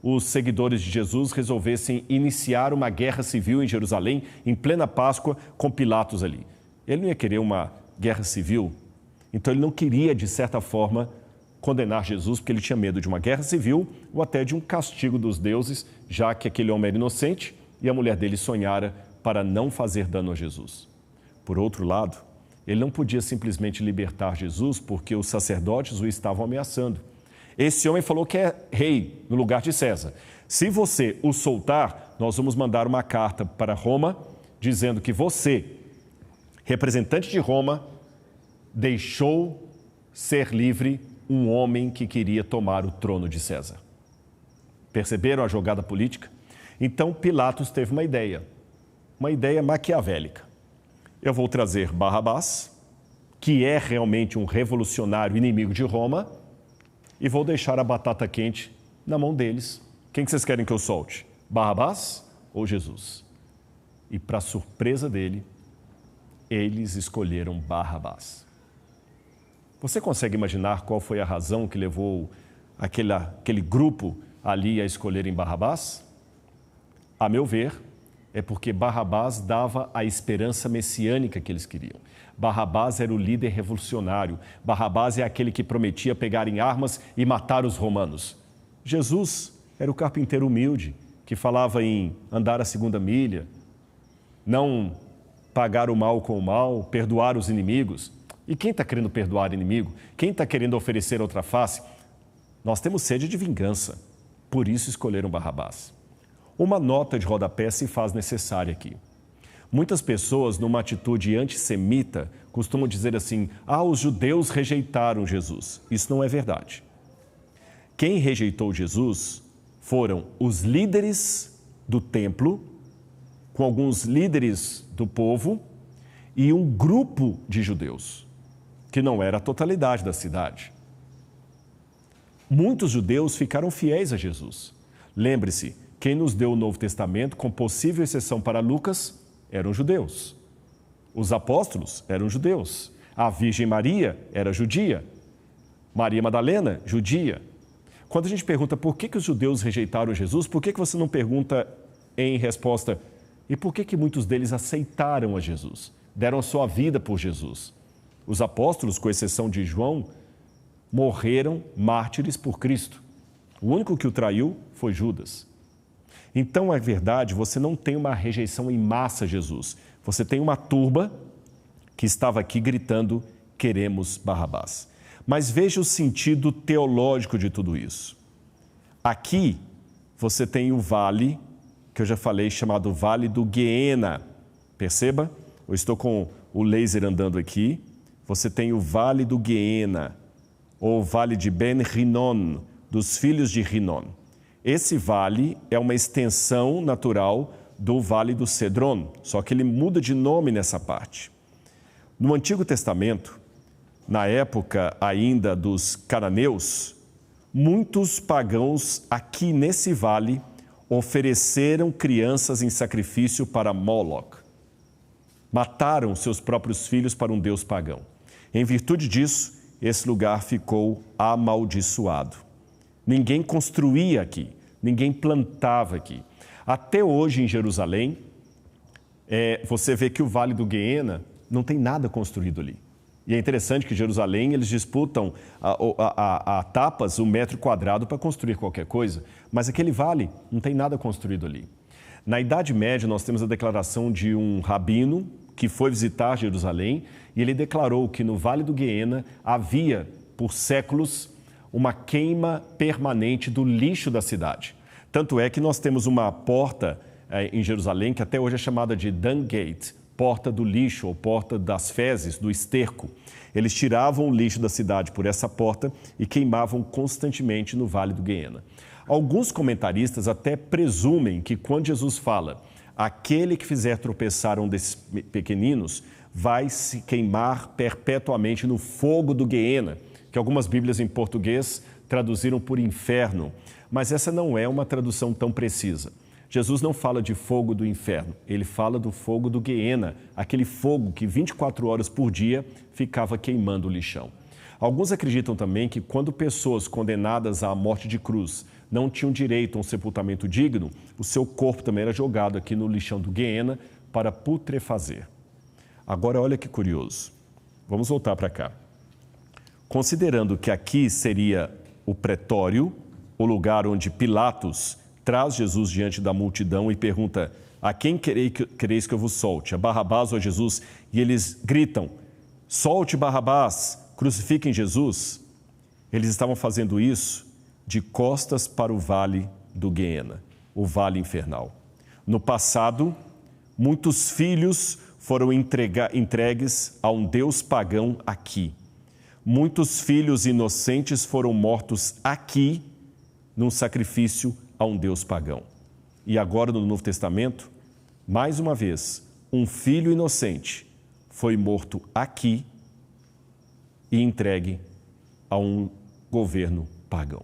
os seguidores de Jesus resolvessem iniciar uma guerra civil em Jerusalém, em plena Páscoa, com Pilatos ali? Ele não ia querer uma guerra civil, então ele não queria, de certa forma, condenar Jesus, porque ele tinha medo de uma guerra civil ou até de um castigo dos deuses, já que aquele homem era inocente e a mulher dele sonhara para não fazer dano a Jesus. Por outro lado, ele não podia simplesmente libertar Jesus porque os sacerdotes o estavam ameaçando. Esse homem falou que é rei no lugar de César. Se você o soltar, nós vamos mandar uma carta para Roma dizendo que você, representante de Roma, deixou ser livre um homem que queria tomar o trono de César. Perceberam a jogada política? Então Pilatos teve uma ideia maquiavélica. Eu vou trazer Barrabás, que é realmente um revolucionário inimigo de Roma, e vou deixar a batata quente na mão deles. Quem que vocês querem que eu solte? Barrabás ou Jesus? E para surpresa dele, eles escolheram Barrabás. Você consegue imaginar qual foi a razão que levou aquele grupo ali a escolherem Barrabás? A meu ver, é porque Barrabás dava a esperança messiânica que eles queriam. Barrabás era o líder revolucionário. Barrabás é aquele que prometia pegar em armas e matar os romanos. Jesus era o carpinteiro humilde, que falava em andar a segunda milha, não pagar o mal com o mal, perdoar os inimigos. E quem está querendo perdoar inimigo? Quem está querendo oferecer outra face? Nós temos sede de vingança, por isso escolheram Barrabás. Uma nota de rodapé se faz necessária aqui. Muitas pessoas, numa atitude antissemita, costumam dizer assim: os judeus rejeitaram Jesus. Isso não é verdade. Quem rejeitou Jesus foram os líderes do templo, com alguns líderes do povo e um grupo de judeus, que não era a totalidade da cidade. Muitos judeus ficaram fiéis a Jesus. Lembre-se, quem nos deu o Novo Testamento, com possível exceção para Lucas, eram judeus. Os apóstolos eram judeus. A Virgem Maria era judia. Maria Madalena, judia. Quando a gente pergunta por que os judeus rejeitaram Jesus, por que você não pergunta em resposta, e por que muitos deles aceitaram a Jesus? Deram a sua vida por Jesus. Os apóstolos, com exceção de João, morreram mártires por Cristo. O único que o traiu foi Judas. Então, é verdade, você não tem uma rejeição em massa a Jesus. Você tem uma turba que estava aqui gritando, queremos Barrabás. Mas veja o sentido teológico de tudo isso. Aqui, você tem o vale, que eu já falei, chamado Vale do Guiena. Perceba? Eu estou com o laser andando aqui. Você tem o Vale do Guiena, ou Vale de Ben Rinon, dos filhos de Rinon. Esse vale é uma extensão natural do Vale do Cedron, só que ele muda de nome nessa parte. No Antigo Testamento, na época ainda dos cananeus, muitos pagãos aqui nesse vale ofereceram crianças em sacrifício para Moloch. Mataram seus próprios filhos para um deus pagão. Em virtude disso, esse lugar ficou amaldiçoado. Ninguém construía aqui, ninguém plantava aqui. Até hoje em Jerusalém, você vê que o Vale do Guiena não tem nada construído ali. E é interessante que em Jerusalém eles disputam a tapas, o metro quadrado para construir qualquer coisa, mas aquele vale não tem nada construído ali. Na Idade Média nós temos a declaração de um rabino que foi visitar Jerusalém e ele declarou que no Vale do Guiena havia, por séculos, uma queima permanente do lixo da cidade. Tanto é que nós temos uma porta em Jerusalém que até hoje é chamada de Dung Gate, porta do lixo ou porta das fezes, do esterco. Eles tiravam o lixo da cidade por essa porta e queimavam constantemente no Vale do Guiena. Alguns comentaristas até presumem que quando Jesus fala aquele que fizer tropeçar um desses pequeninos vai se queimar perpetuamente no fogo do Guiena, que algumas Bíblias em português traduziram por inferno, mas essa não é uma tradução tão precisa. Jesus não fala de fogo do inferno, ele fala do fogo do Guiena, aquele fogo que 24 horas por dia ficava queimando o lixão. Alguns acreditam também que quando pessoas condenadas à morte de cruz não tinham direito a um sepultamento digno, o seu corpo também era jogado aqui no lixão do Guiena para putrefazer. Agora, olha que curioso. Vamos voltar para cá. Considerando que aqui seria o pretório, o lugar onde Pilatos traz Jesus diante da multidão e pergunta: a quem quereis que eu vos solte, a Barrabás ou a Jesus? E eles gritam: solte Barrabás, crucifiquem Jesus. Eles estavam fazendo isso de costas para o Vale do Guiena, o Vale Infernal. No passado, muitos filhos foram entregues a um deus pagão aqui. Muitos filhos inocentes foram mortos aqui, num sacrifício a um deus pagão. E agora, no Novo Testamento, mais uma vez, um filho inocente foi morto aqui e entregue a um governo pagão.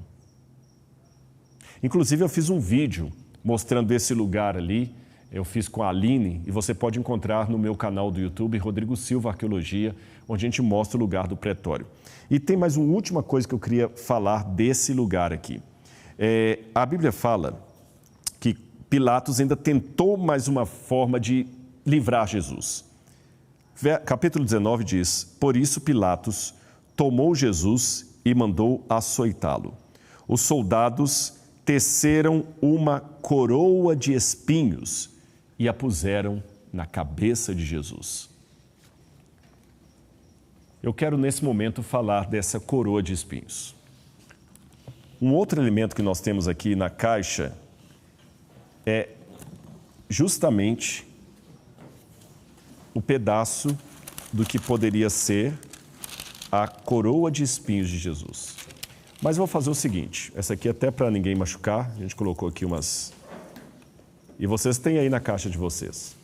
Inclusive, eu fiz um vídeo mostrando esse lugar ali, Eu fiz com a Aline e você pode encontrar no meu canal do YouTube, Rodrigo Silva Arqueologia, onde a gente mostra o lugar do pretório. E tem mais uma última coisa que eu queria falar desse lugar aqui. A Bíblia fala que Pilatos ainda tentou mais uma forma de livrar Jesus. Capítulo 19 diz: Por isso Pilatos tomou Jesus e mandou açoitá-lo. Os soldados teceram uma coroa de espinhos e a puseram na cabeça de Jesus. Eu quero nesse momento falar dessa coroa de espinhos. Um outro elemento que nós temos aqui na caixa é justamente o pedaço do que poderia ser a coroa de espinhos de Jesus. Mas eu vou fazer o seguinte, essa aqui até para ninguém machucar, a gente colocou aqui umas... E vocês têm aí na caixa de vocês.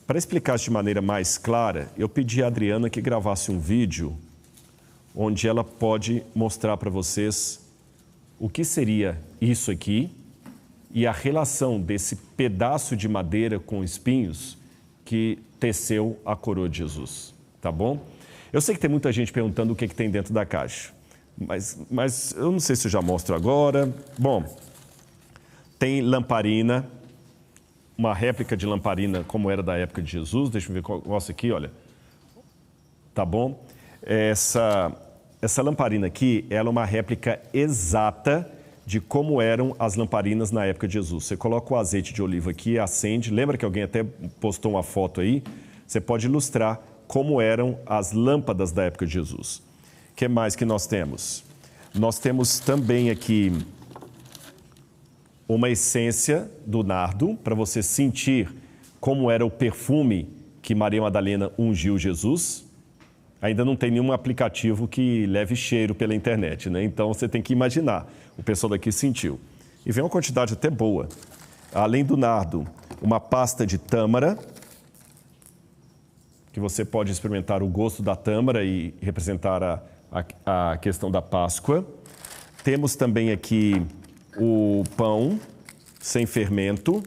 Para explicar isso de maneira mais clara, eu pedi a Adriana que gravasse um vídeo onde ela pode mostrar para vocês o que seria isso aqui e a relação desse pedaço de madeira com espinhos que teceu a coroa de Jesus, tá bom? Eu sei que tem muita gente perguntando o que tem dentro da caixa, mas eu não sei se eu já mostro agora. Bom, tem lamparina, uma réplica de lamparina como era da época de Jesus. Deixa eu ver qual mostra aqui, olha. Tá bom? Essa lamparina aqui, ela é uma réplica exata de como eram as lamparinas na época de Jesus. Você coloca o azeite de oliva aqui, acende. Lembra que alguém até postou uma foto aí? Você pode ilustrar como eram as lâmpadas da época de Jesus. O que mais que nós temos? Nós temos também aqui uma essência do nardo, para você sentir como era o perfume que Maria Madalena ungiu Jesus. Ainda não tem nenhum aplicativo que leve cheiro pela internet, né? Então você tem que imaginar, o pessoal daqui sentiu. E vem uma quantidade até boa. Além do nardo, uma pasta de tâmara, que você pode experimentar o gosto da tâmara e representar a questão da Páscoa. Temos também aqui o pão sem fermento.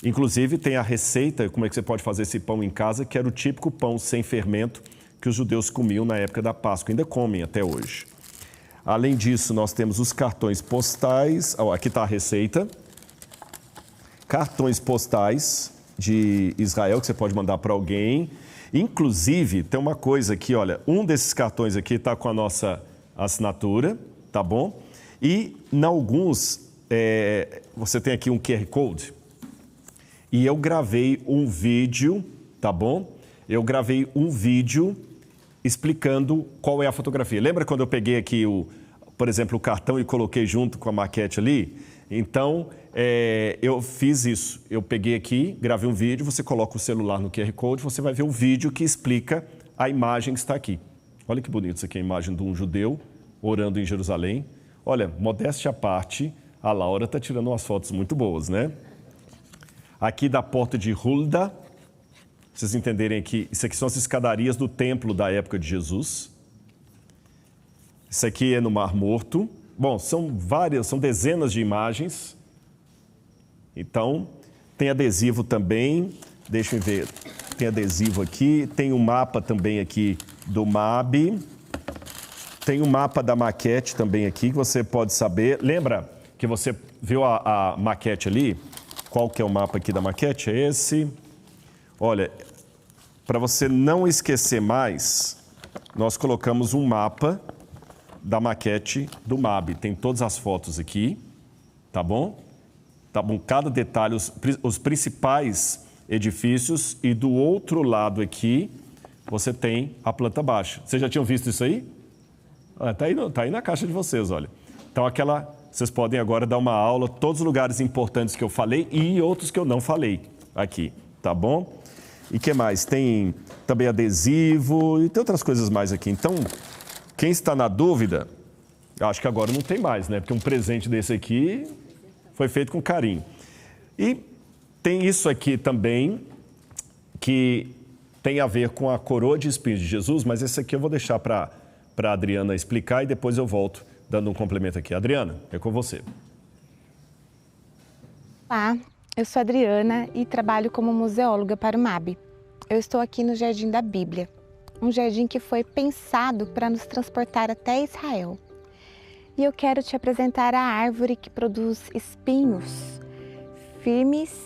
Inclusive tem a receita, como é que você pode fazer esse pão em casa, que era o típico pão sem fermento que os judeus comiam na época da Páscoa, ainda comem até hoje. Além disso, nós temos os cartões postais, aqui está a receita, cartões postais de Israel que você pode mandar para alguém. Inclusive, tem uma coisa aqui, olha, um desses cartões aqui está com a nossa assinatura, tá bom? E em alguns, você tem aqui um QR Code. E eu gravei um vídeo, tá bom? Eu gravei um vídeo explicando qual é a fotografia. Lembra quando eu peguei aqui, por exemplo, o cartão e coloquei junto com a maquete ali? Então, eu fiz isso. Eu peguei aqui, gravei um vídeo, você coloca o celular no QR Code, você vai ver o vídeo que explica a imagem que está aqui. Olha que bonito isso aqui, a imagem de um judeu orando em Jerusalém. Olha, modéstia à parte, a Laura está tirando umas fotos muito boas, né? Aqui da porta de Hulda, vocês entenderem aqui, isso aqui são as escadarias do templo da época de Jesus. Isso aqui é no Mar Morto. Bom, são dezenas de imagens. Então, tem adesivo também. Deixa eu ver, tem adesivo aqui. Tem um mapa também aqui do MAB. Tem um mapa da maquete também aqui, que você pode saber. Lembra que você viu a maquete ali? Qual que é o mapa aqui da maquete? É esse. Olha, para você não esquecer mais, nós colocamos um mapa da maquete do MAB. Tem todas as fotos aqui, tá bom? Tá bom, cada detalhe, os principais edifícios. E do outro lado aqui, você tem a planta baixa. Vocês já tinham visto isso aí? Tá aí na caixa de vocês, olha. Então, vocês podem agora dar uma aula, todos os lugares importantes que eu falei e outros que eu não falei aqui, tá bom? E o que mais? Tem também adesivo e tem outras coisas mais aqui. Então, quem está na dúvida, acho que agora não tem mais, né? Porque um presente desse aqui foi feito com carinho. E tem isso aqui também, que tem a ver com a coroa de espinhos de Jesus, mas esse aqui eu vou deixar para a Adriana explicar e depois eu volto dando um complemento aqui. Adriana, é com você. Olá, Eu sou Adriana e trabalho como museóloga para o MAB. Eu estou aqui no Jardim da Bíblia, um jardim que foi pensado para nos transportar até Israel. E eu quero te apresentar a árvore que produz espinhos firmes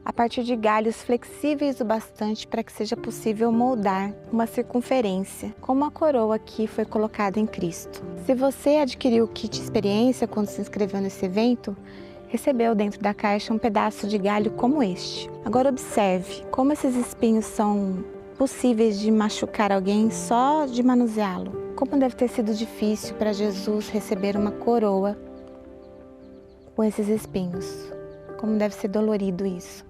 a partir de galhos flexíveis o bastante para que seja possível moldar uma circunferência, como a coroa que foi colocada em Cristo. Se você adquiriu o kit experiência quando se inscreveu nesse evento, recebeu dentro da caixa um pedaço de galho como este. Agora observe como esses espinhos são possíveis de machucar alguém só de manuseá-lo. Como deve ter sido difícil para Jesus receber uma coroa com esses espinhos. Como deve ser dolorido isso.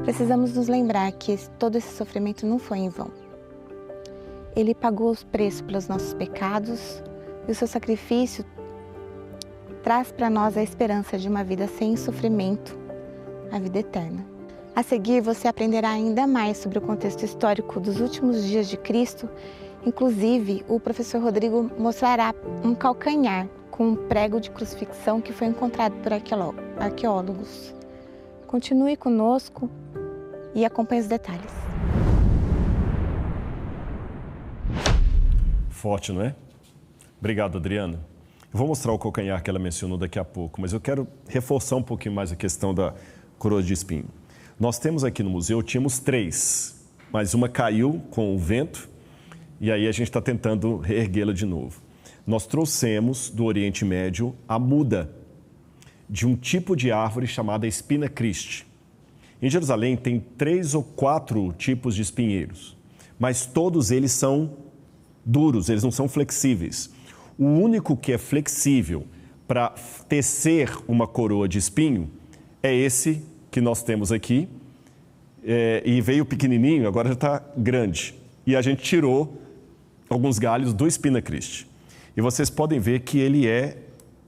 Precisamos nos lembrar que todo esse sofrimento não foi em vão. Ele pagou o preço pelos nossos pecados e o seu sacrifício traz para nós a esperança de uma vida sem sofrimento, a vida eterna. A seguir, você aprenderá ainda mais sobre o contexto histórico dos últimos dias de Cristo. Inclusive, o professor Rodrigo mostrará um calcanhar com um prego de crucifixão que foi encontrado por arqueólogos. Continue conosco e acompanhe os detalhes. Forte, não é? Obrigado, Adriana. Eu vou mostrar o calcanhar que ela mencionou daqui a pouco, mas eu quero reforçar um pouquinho mais a questão da coroa de espinho. Nós temos aqui no museu, tínhamos 3, mas uma caiu com o vento e aí a gente está tentando reerguê-la de novo. Nós trouxemos do Oriente Médio a muda de um tipo de árvore chamada Spina Christi. Em Jerusalém tem 3 ou 4 tipos de espinheiros, mas todos eles são duros, eles não são flexíveis. O único que é flexível para tecer uma coroa de espinho é esse que nós temos aqui, e veio pequenininho, agora já está grande. E a gente tirou alguns galhos do Spina Christi. E vocês podem ver que ele é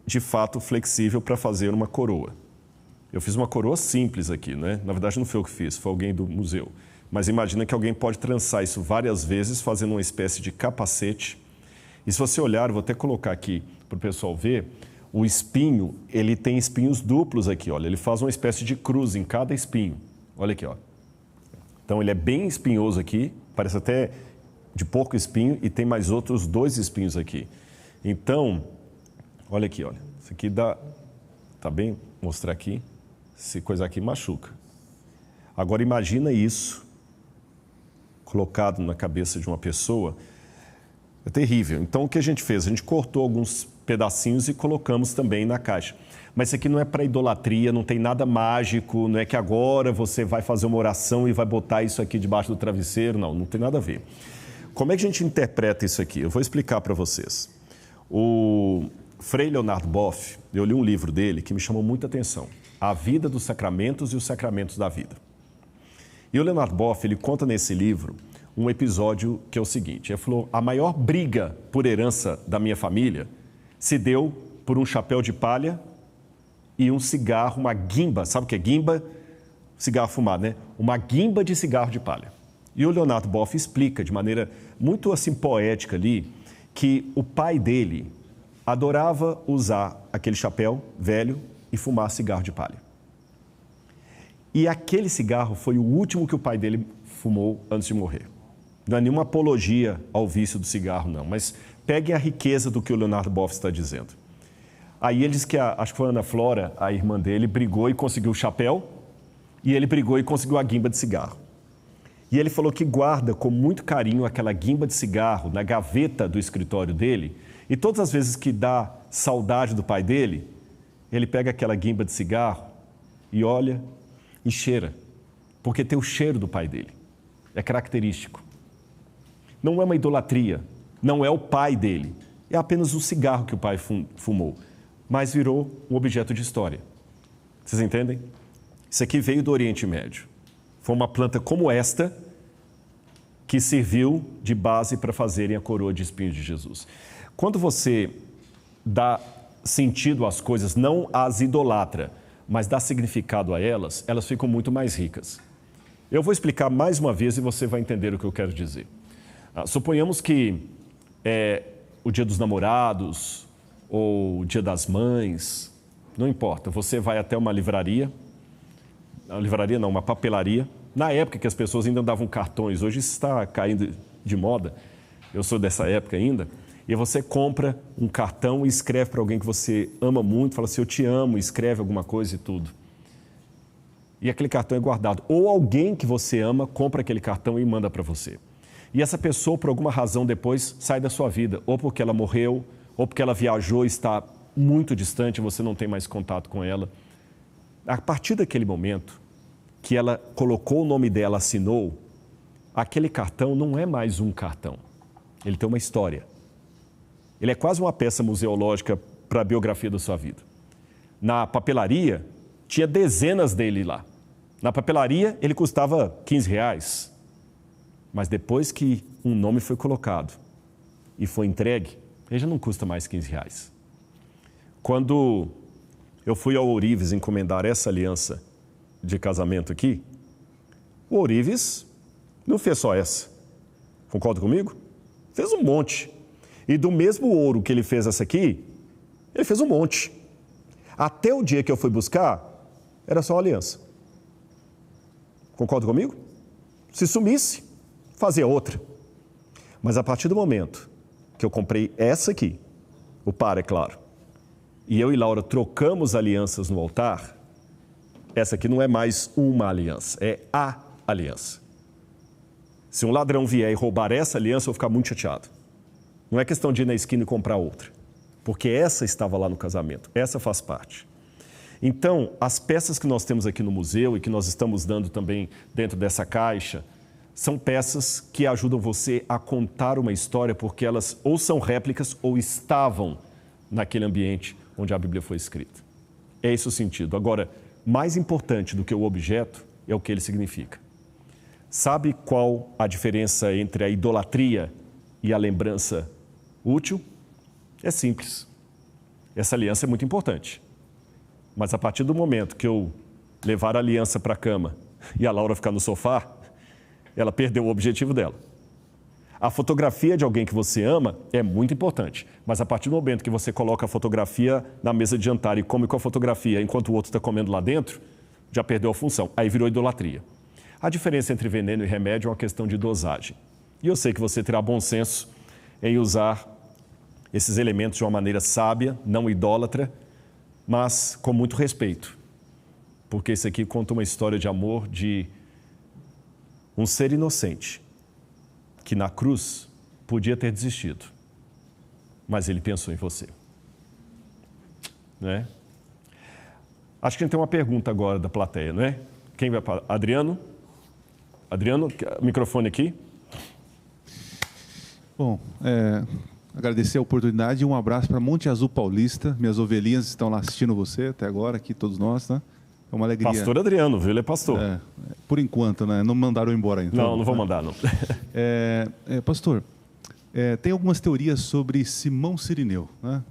de fato flexível para fazer uma coroa. Eu fiz uma coroa simples aqui, né? Na verdade não foi eu que fiz, foi alguém do museu. Mas imagina que alguém pode trançar isso várias vezes, fazendo uma espécie de capacete. E se você olhar, eu vou até colocar aqui para o pessoal ver, o espinho, ele tem espinhos duplos aqui, olha. Ele faz uma espécie de cruz em cada espinho. Olha aqui, ó. Então ele é bem espinhoso aqui, parece até de pouco espinho, e tem mais outros 2 espinhos aqui. Então, olha aqui, olha. Isso aqui dá... Tá bem? Vou mostrar aqui. Essa coisa aqui machuca. Agora imagina isso colocado na cabeça de uma pessoa. É terrível. Então o que a gente fez? A gente cortou alguns pedacinhos e colocamos também na caixa. Mas isso aqui não é para idolatria, não tem nada mágico, não é que agora você vai fazer uma oração e vai botar isso aqui debaixo do travesseiro. Não, não tem nada a ver. Como é que a gente interpreta isso aqui? Eu vou explicar para vocês. O Frei Leonard Boff, eu li um livro dele que me chamou muita atenção. A Vida dos Sacramentos e os Sacramentos da Vida. E o Leonard Boff, ele conta nesse livro um episódio que é o seguinte. Ele falou, a maior briga por herança da minha família se deu por um chapéu de palha e um cigarro, uma guimba. Sabe o que é guimba? Cigarro fumado, né? Uma guimba de cigarro de palha. E o Leonard Boff explica de maneira muito assim poética ali que o pai dele adorava usar aquele chapéu velho e fumar cigarro de palha. E aquele cigarro foi o último que o pai dele fumou antes de morrer. Não é nenhuma apologia ao vício do cigarro, não. Mas peguem a riqueza do que o Leonard Boff está dizendo. Aí ele diz que, acho que foi a Ana Flora, a irmã dele, brigou e conseguiu o chapéu, e ele brigou e conseguiu a guimba de cigarro. E ele falou que guarda com muito carinho aquela guimba de cigarro na gaveta do escritório dele, e todas as vezes que dá saudade do pai dele, ele pega aquela guimba de cigarro e olha e cheira, porque tem o cheiro do pai dele. É característico. Não é uma idolatria, não é o pai dele, é apenas o cigarro que o pai fumou, mas virou um objeto de história. Vocês entendem? Isso aqui veio do Oriente Médio. Foi uma planta como esta que serviu de base para fazerem a coroa de espinhos de Jesus. Quando você dá sentido às coisas, não as idolatra, mas dá significado a elas, elas ficam muito mais ricas. Eu vou explicar mais uma vez e você vai entender o que eu quero dizer. Suponhamos que é o Dia dos Namorados ou o Dia das Mães, não importa. Você vai até uma livraria, livraria não, uma papelaria. Na época que as pessoas ainda davam cartões, hoje isso está caindo de moda, eu sou dessa época ainda, e você compra um cartão e escreve para alguém que você ama muito, fala assim, eu te amo, escreve alguma coisa e tudo. E aquele cartão é guardado. Ou alguém que você ama compra aquele cartão e manda para você. E essa pessoa, por alguma razão, depois sai da sua vida, ou porque ela morreu, ou porque ela viajou e está muito distante, você não tem mais contato com ela. A partir daquele momento que ela colocou o nome dela, assinou, aquele cartão não é mais um cartão. Ele tem uma história. Ele é quase uma peça museológica para a biografia da sua vida. Na papelaria, tinha dezenas dele lá. Na papelaria, ele custava R$15. Mas depois que um nome foi colocado e foi entregue, ele já não custa mais R$15. Quando eu fui ao Ourives encomendar essa aliança de casamento aqui, o Ourives não fez só essa. Concorda comigo? Fez um monte. E do mesmo ouro que ele fez essa aqui, ele fez um monte. Até o dia que eu fui buscar, era só uma aliança. Concorda comigo? Se sumisse, fazia outra. Mas a partir do momento que eu comprei essa aqui, o par, é claro, e eu e Laura trocamos alianças no altar, essa aqui não é mais uma aliança, é a aliança. Se um ladrão vier e roubar essa aliança, eu vou ficar muito chateado. Não é questão de ir na esquina e comprar outra, porque essa estava lá no casamento, essa faz parte. Então, as peças que nós temos aqui no museu e que nós estamos dando também dentro dessa caixa, são peças que ajudam você a contar uma história, porque elas ou são réplicas ou estavam naquele ambiente onde a Bíblia foi escrita. É esse o sentido. Agora, mais importante do que o objeto é o que ele significa. Sabe qual a diferença entre a idolatria e a lembrança útil? É simples. Essa aliança é muito importante. Mas a partir do momento que eu levar a aliança para a cama e a Laura ficar no sofá, ela perdeu o objetivo dela. A fotografia de alguém que você ama é muito importante, mas a partir do momento que você coloca a fotografia na mesa de jantar e come com a fotografia enquanto o outro está comendo lá dentro, já perdeu a função, aí virou idolatria. A diferença entre veneno e remédio é uma questão de dosagem. E eu sei que você terá bom senso em usar esses elementos de uma maneira sábia, não idólatra, mas com muito respeito, porque isso aqui conta uma história de amor de um ser inocente, que na cruz podia ter desistido, mas ele pensou em você. Né? Acho que a gente tem uma pergunta agora da plateia, não é? Quem vai para? Adriano? Adriano, microfone aqui. Bom, agradecer a oportunidade e um abraço para Monte Azul Paulista. Minhas ovelhinhas estão lá assistindo você até agora, aqui todos nós, né? É uma alegria. Pastor Adriano, viu? Ele é pastor. Por enquanto, né? Não me mandaram embora ainda. Não vou mandar, não. Pastor, tem algumas teorias sobre Simão Cirineu, né?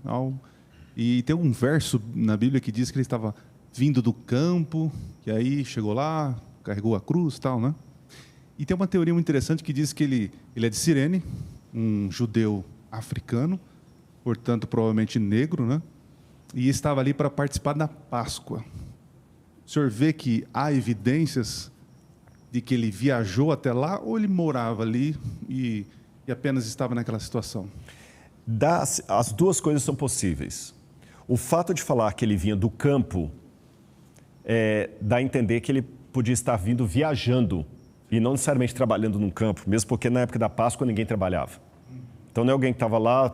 E tem um verso na Bíblia que diz que ele estava vindo do campo, e aí chegou lá, carregou a cruz e tal, né? E tem uma teoria muito interessante que diz que ele é de Cirene, um judeu africano, portanto, provavelmente negro, né? E estava ali para participar da Páscoa. O senhor vê que há evidências de que ele viajou até lá ou ele morava ali e apenas estava naquela situação? As duas coisas são possíveis. O fato de falar que ele vinha do campo dá a entender que ele podia estar vindo viajando e não necessariamente trabalhando num campo, mesmo porque na época da Páscoa ninguém trabalhava. Então não é alguém que estava lá,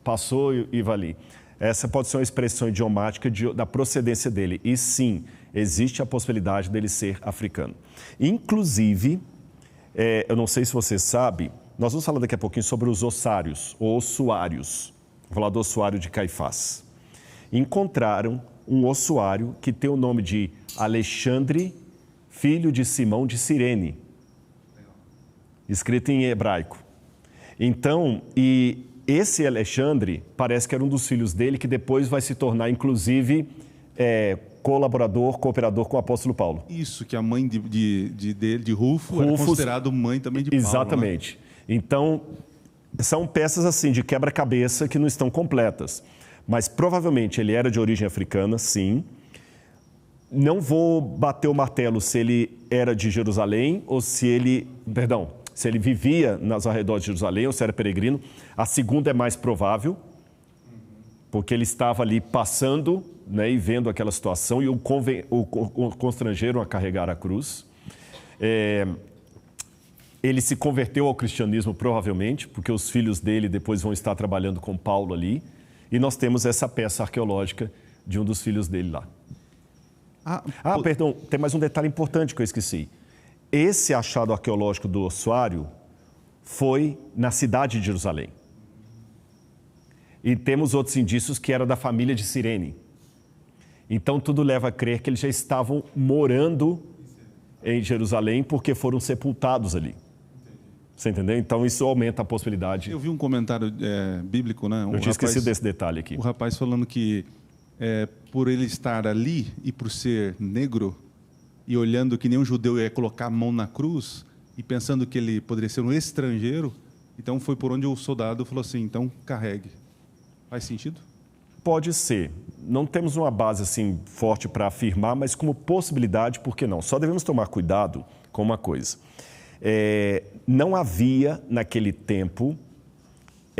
passou e vai ali. Essa pode ser uma expressão idiomática da procedência dele. E sim, existe a possibilidade dele ser africano. Inclusive, eu não sei se você sabe, nós vamos falar daqui a pouquinho sobre os ossários, ou ossuários. Vou falar do ossuário de Caifás. Encontraram um ossuário que tem o nome de Alexandre, filho de Simão de Cirene, escrito em hebraico. Então, esse Alexandre parece que era um dos filhos dele, que depois vai se tornar, inclusive, colaborador, cooperador com o apóstolo Paulo. Isso, que a mãe de Rufo era considerado mãe também de Paulo. Exatamente. Né? Então, são peças assim de quebra-cabeça que não estão completas. Mas provavelmente ele era de origem africana, sim. não vou bater o martelo se ele era de Jerusalém ou se ele vivia nos arredores de Jerusalém ou se era peregrino. A segunda é mais provável, porque ele estava ali passando, né, e vendo aquela situação e o constrangeram a carregar a cruz. Ele se converteu ao cristianismo provavelmente, porque os filhos dele depois vão estar trabalhando com Paulo ali. E nós temos essa peça arqueológica de um dos filhos dele lá. Perdão, tem mais um detalhe importante que eu esqueci. Esse achado arqueológico do ossuário foi na cidade de Jerusalém. E temos outros indícios que era da família de Cirene. Então, tudo leva a crer que eles já estavam morando em Jerusalém porque foram sepultados ali. Você entendeu? Então, isso aumenta a possibilidade. Eu vi um comentário bíblico, né? Eu tinha esquecido desse detalhe aqui. O rapaz falando que por ele estar ali e por ser negro e olhando que nenhum judeu ia colocar a mão na cruz e pensando que ele poderia ser um estrangeiro, então foi por onde o soldado falou assim, então carregue. Faz sentido? Pode ser. Não temos uma base assim forte para afirmar, mas como possibilidade, por que não? Só devemos tomar cuidado com uma coisa. Não havia, naquele tempo,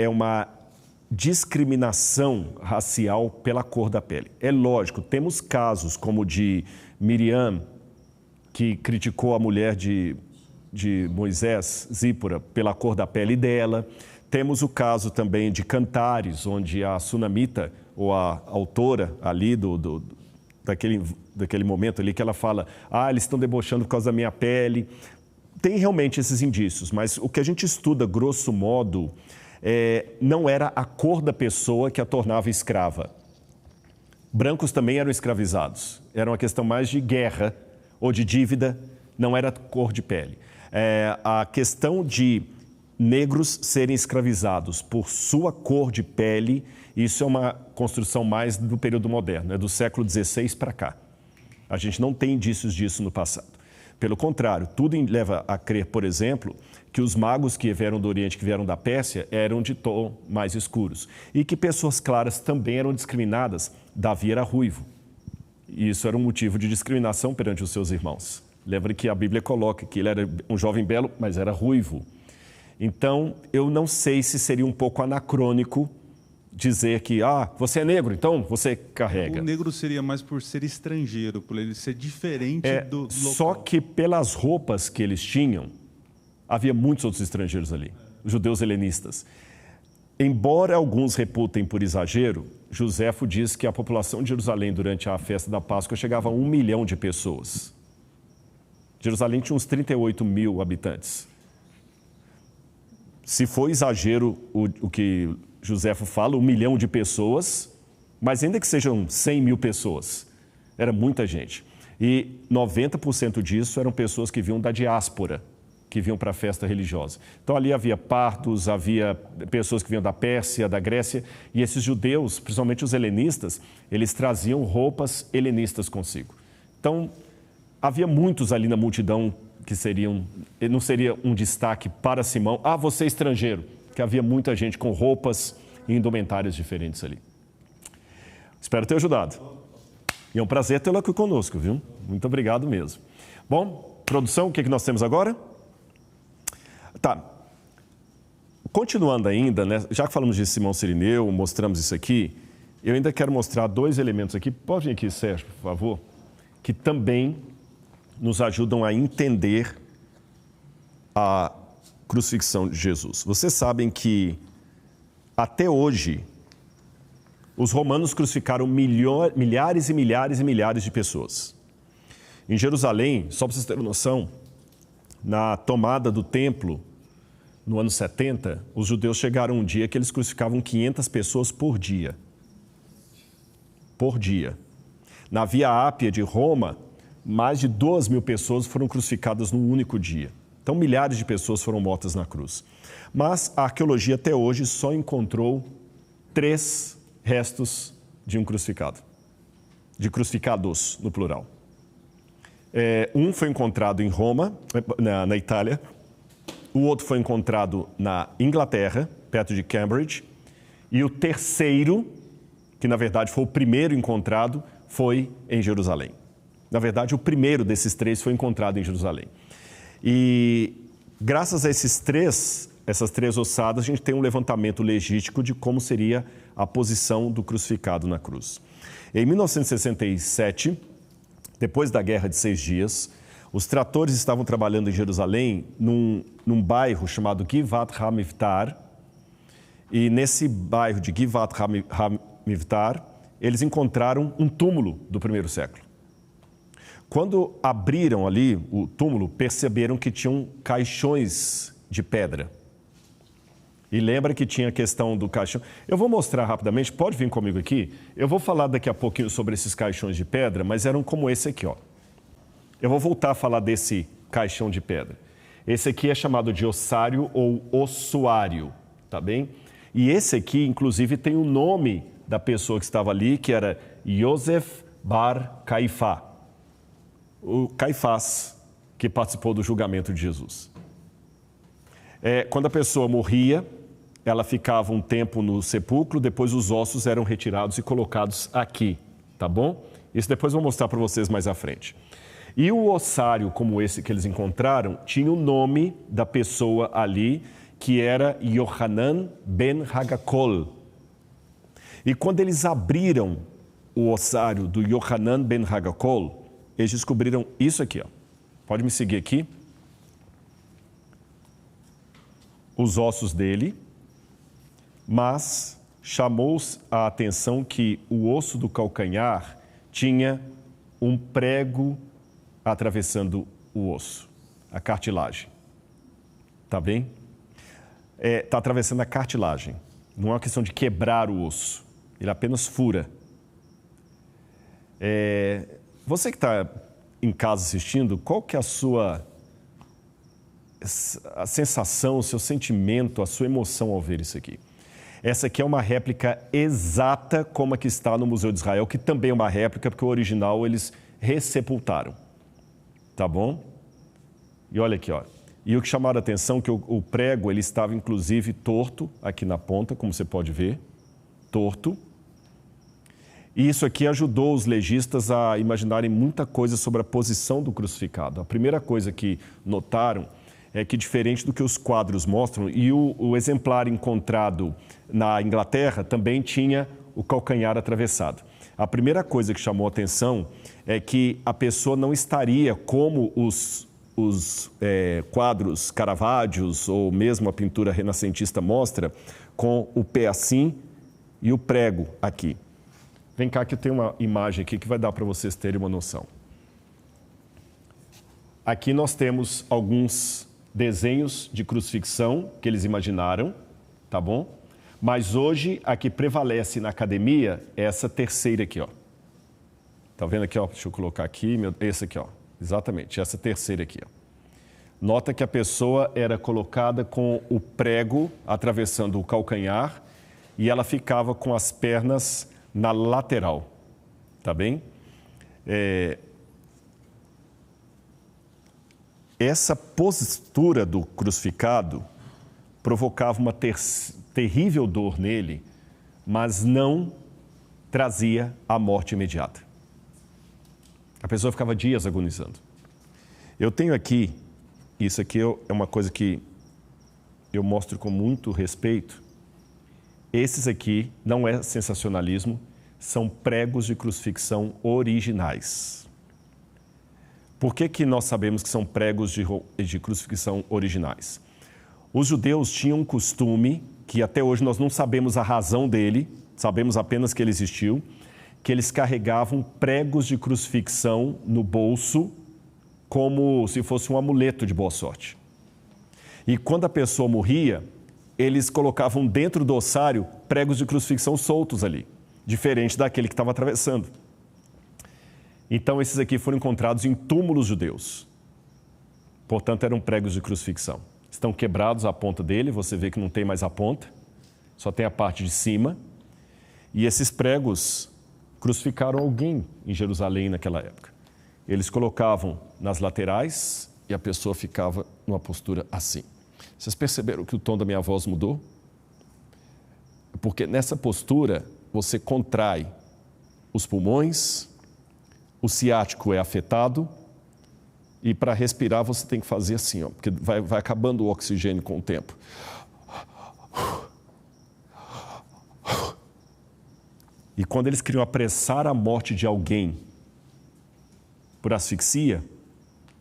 uma discriminação racial pela cor da pele. É lógico, temos casos como o de Miriam, que criticou a mulher de Moisés, Zípora, pela cor da pele dela. Temos o caso também de Cantares, onde a sunamita, ou a autora ali daquele momento ali, que ela fala, eles estão debochando por causa da minha pele. Tem realmente esses indícios, mas o que a gente estuda, grosso modo, não era a cor da pessoa que a tornava escrava. Brancos também eram escravizados. Era uma questão mais de guerra ou de dívida, não era cor de pele. A questão de negros serem escravizados por sua cor de pele, isso é uma construção mais do período moderno, do século XVI para cá. A gente não tem indícios disso no passado. Pelo contrário, tudo leva a crer, por exemplo, que os magos que vieram do Oriente, que vieram da Pérsia, eram de tom mais escuros. E que pessoas claras também eram discriminadas. Davi era ruivo. E isso era um motivo de discriminação perante os seus irmãos. Lembra que a Bíblia coloca que ele era um jovem belo, mas era ruivo. Então, eu não sei se seria um pouco anacrônico dizer que, você é negro, então você carrega. O negro seria mais por ser estrangeiro, por ele ser diferente do local. Só que pelas roupas que eles tinham, havia muitos outros estrangeiros ali, os judeus helenistas. Embora alguns reputem por exagero, Joséfo diz que a população de Jerusalém durante a festa da Páscoa chegava a 1 milhão de pessoas. Jerusalém tinha uns 38 mil habitantes. Se for exagero o que Joséfo fala, 1 milhão de pessoas, mas ainda que sejam 100 mil pessoas, era muita gente. E 90% disso eram pessoas que vinham da diáspora, que vinham para a festa religiosa. Então ali havia partos, havia pessoas que vinham da Pérsia, da Grécia, e esses judeus, principalmente os helenistas, eles traziam roupas helenistas consigo. Então havia muitos ali na multidão que não seria um destaque para Simão, você é estrangeiro, que havia muita gente com roupas e indumentários diferentes ali. Espero ter ajudado. E é um prazer tê-lo aqui conosco, viu? Muito obrigado mesmo. Bom, produção, o que nós temos agora? Tá. Continuando ainda, né? Já que falamos de Simão Cirineu, mostramos isso aqui, eu ainda quero mostrar 2 elementos aqui. Pode vir aqui, Sérgio, por favor, que também nos ajudam a entender a crucifixão de Jesus. Vocês sabem que, até hoje, os romanos crucificaram milhares e milhares e milhares de pessoas. Em Jerusalém, só para vocês terem noção, na tomada do templo, no ano 70, os judeus chegaram um dia que eles crucificavam 500 pessoas por dia. Por dia. Na Via Ápia de Roma, mais de 2.000 pessoas foram crucificadas num único dia. Então, milhares de pessoas foram mortas na cruz. Mas a arqueologia até hoje só encontrou 3 restos de um crucificado. De crucificados, no plural. Um foi encontrado em Roma, na Itália. O outro foi encontrado na Inglaterra, perto de Cambridge. E o terceiro, que na verdade foi o primeiro encontrado, foi em Jerusalém. Na verdade, o primeiro desses 3 foi encontrado em Jerusalém. E graças a essas 3 ossadas, a gente tem um levantamento legítico de como seria a posição do crucificado na cruz. Em 1967, depois da Guerra de 6 Dias, os tratores estavam trabalhando em Jerusalém, num bairro chamado Givat HaMivtar, e nesse bairro de Givat HaMivtar, eles encontraram um túmulo do primeiro século. Quando abriram ali o túmulo, perceberam que tinham caixões de pedra. E lembra que tinha a questão do caixão. Eu vou mostrar rapidamente, pode vir comigo aqui. Eu vou falar daqui a pouquinho sobre esses caixões de pedra, mas eram como esse aqui, ó. Eu vou voltar a falar desse caixão de pedra. Esse aqui é chamado de ossário ou ossuário, tá bem? E esse aqui, inclusive, tem o nome da pessoa que estava ali, que era Yosef Bar Caifá. O Caifás, que participou do julgamento de Jesus. Quando a pessoa morria, ela ficava um tempo no sepulcro, depois os ossos eram retirados e colocados aqui, tá bom? Isso depois eu vou mostrar para vocês mais à frente. E o ossário, como esse que eles encontraram, tinha o nome da pessoa ali, que era Yohanan ben Hagakol. E quando eles abriram o ossário do Yohanan ben Hagakol, eles descobriram isso aqui, ó. Pode me seguir aqui. Os ossos dele, mas chamou a atenção que o osso do calcanhar tinha um prego atravessando o osso, a cartilagem. Tá bem? Está atravessando a cartilagem. Não é uma questão de quebrar o osso, ele apenas fura. Você que está em casa assistindo, qual que é a sua sensação, o seu sentimento, a sua emoção ao ver isso aqui? Essa aqui é uma réplica exata como a que está no Museu de Israel, que também é uma réplica, porque o original eles ressepultaram. Tá bom? E olha aqui, ó. E o que chamaram a atenção é que o prego ele estava inclusive torto aqui na ponta, como você pode ver, torto. E isso aqui ajudou os legistas a imaginarem muita coisa sobre a posição do crucificado. A primeira coisa que notaram é que, diferente do que os quadros mostram, e o exemplar encontrado na Inglaterra também tinha o calcanhar atravessado. A primeira coisa que chamou a atenção é que a pessoa não estaria como os quadros Caravaggios ou mesmo a pintura renascentista mostra, com o pé assim e o prego aqui. Vem cá que eu tenho uma imagem aqui que vai dar para vocês terem uma noção. Aqui nós temos alguns desenhos de crucifixão que eles imaginaram, tá bom? Mas hoje a que prevalece na academia é essa terceira aqui, ó. Tá vendo aqui, ó? Deixa eu colocar aqui, esse aqui, ó. Exatamente, essa terceira aqui, ó. Nota que a pessoa era colocada com o prego atravessando o calcanhar e ela ficava com as pernas na lateral, tá bem? Essa postura do crucificado provocava uma terrível dor nele, mas não trazia a morte imediata. A pessoa ficava dias agonizando. Eu tenho aqui, isso aqui é uma coisa que eu mostro com muito respeito. Esses aqui não é sensacionalismo, são pregos de crucifixão originais. Por que nós sabemos que são pregos de crucifixão originais? Os judeus tinham um costume, que até hoje nós não sabemos a razão dele, sabemos apenas que ele existiu, que eles carregavam pregos de crucifixão no bolso, como se fosse um amuleto de boa sorte. E quando a pessoa morria, eles colocavam dentro do ossário pregos de crucifixão soltos ali, diferente daquele que estava atravessando. Então, esses aqui foram encontrados em túmulos judeus. Portanto, eram pregos de crucifixão. Estão quebrados a ponta dele, você vê que não tem mais a ponta, só tem a parte de cima. E esses pregos crucificaram alguém em Jerusalém naquela época. Eles colocavam nas laterais e a pessoa ficava numa postura assim. Vocês perceberam que o tom da minha voz mudou? Porque nessa postura você contrai os pulmões, o ciático é afetado e para respirar você tem que fazer assim, ó, porque vai acabando o oxigênio com o tempo. E quando eles queriam apressar a morte de alguém por asfixia,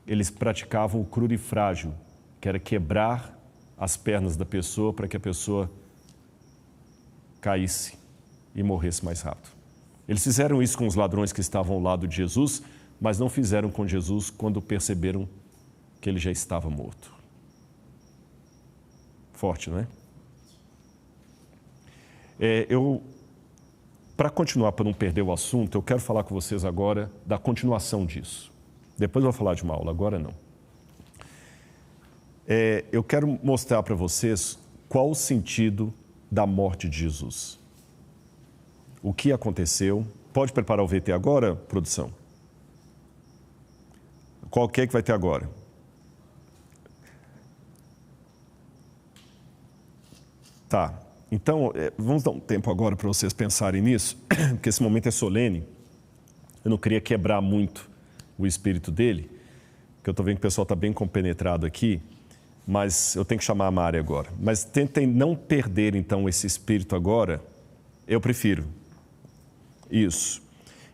eles praticavam o crurifrágio, que era quebrar as pernas da pessoa para que a pessoa caísse e morresse mais rápido. Eles fizeram isso com os ladrões que estavam ao lado de Jesus, mas não fizeram com Jesus quando perceberam que ele já estava morto. Forte, não é? Para continuar, para não perder o assunto, eu quero falar com vocês agora da continuação disso. Depois eu vou falar de uma aula, agora não. Eu quero mostrar para vocês qual o sentido da morte de Jesus. O que aconteceu. Pode preparar o VT agora, produção? Qual que vai ter agora? Tá. Então, vamos dar um tempo agora para vocês pensarem nisso, porque esse momento é solene. Eu não queria quebrar muito o espírito dele, porque eu estou vendo que o pessoal está bem compenetrado aqui, mas eu tenho que chamar a Mari agora. Mas tentem não perder, então, esse espírito agora. Eu prefiro. Isso.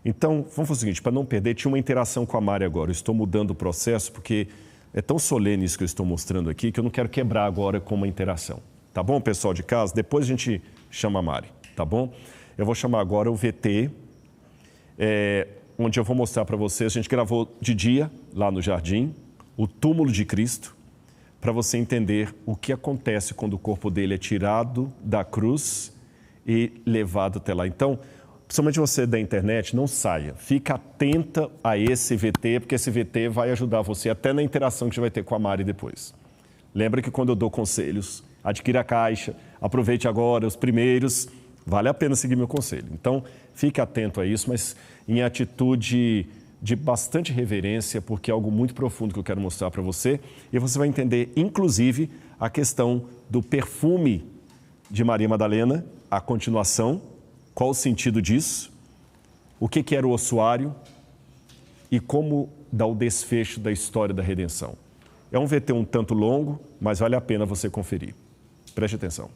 Então, vamos fazer o seguinte, para não perder, tinha uma interação com a Mari agora. Eu estou mudando o processo, porque é tão solene isso que eu estou mostrando aqui, que eu não quero quebrar agora com uma interação. Tá bom, pessoal de casa? Depois a gente chama a Mari, tá bom? Eu vou chamar agora o VT, onde eu vou mostrar para vocês. A gente gravou de dia, lá no jardim, o túmulo de Cristo, para você entender o que acontece quando o corpo dele é tirado da cruz e levado até lá. Então, principalmente você da internet, não saia. Fica atenta a esse VT, porque esse VT vai ajudar você até na interação que você vai ter com a Mari depois. Lembra que quando eu dou conselhos, adquira a caixa, aproveite agora os primeiros, vale a pena seguir meu conselho. Então, fique atento a isso, mas em atitude de bastante reverência, porque é algo muito profundo que eu quero mostrar para você. E você vai entender, inclusive, a questão do perfume de Maria Madalena, a continuação, qual o sentido disso, o que era o ossuário e como dá o desfecho da história da redenção. É um VT um tanto longo, mas vale a pena você conferir. Preste atenção.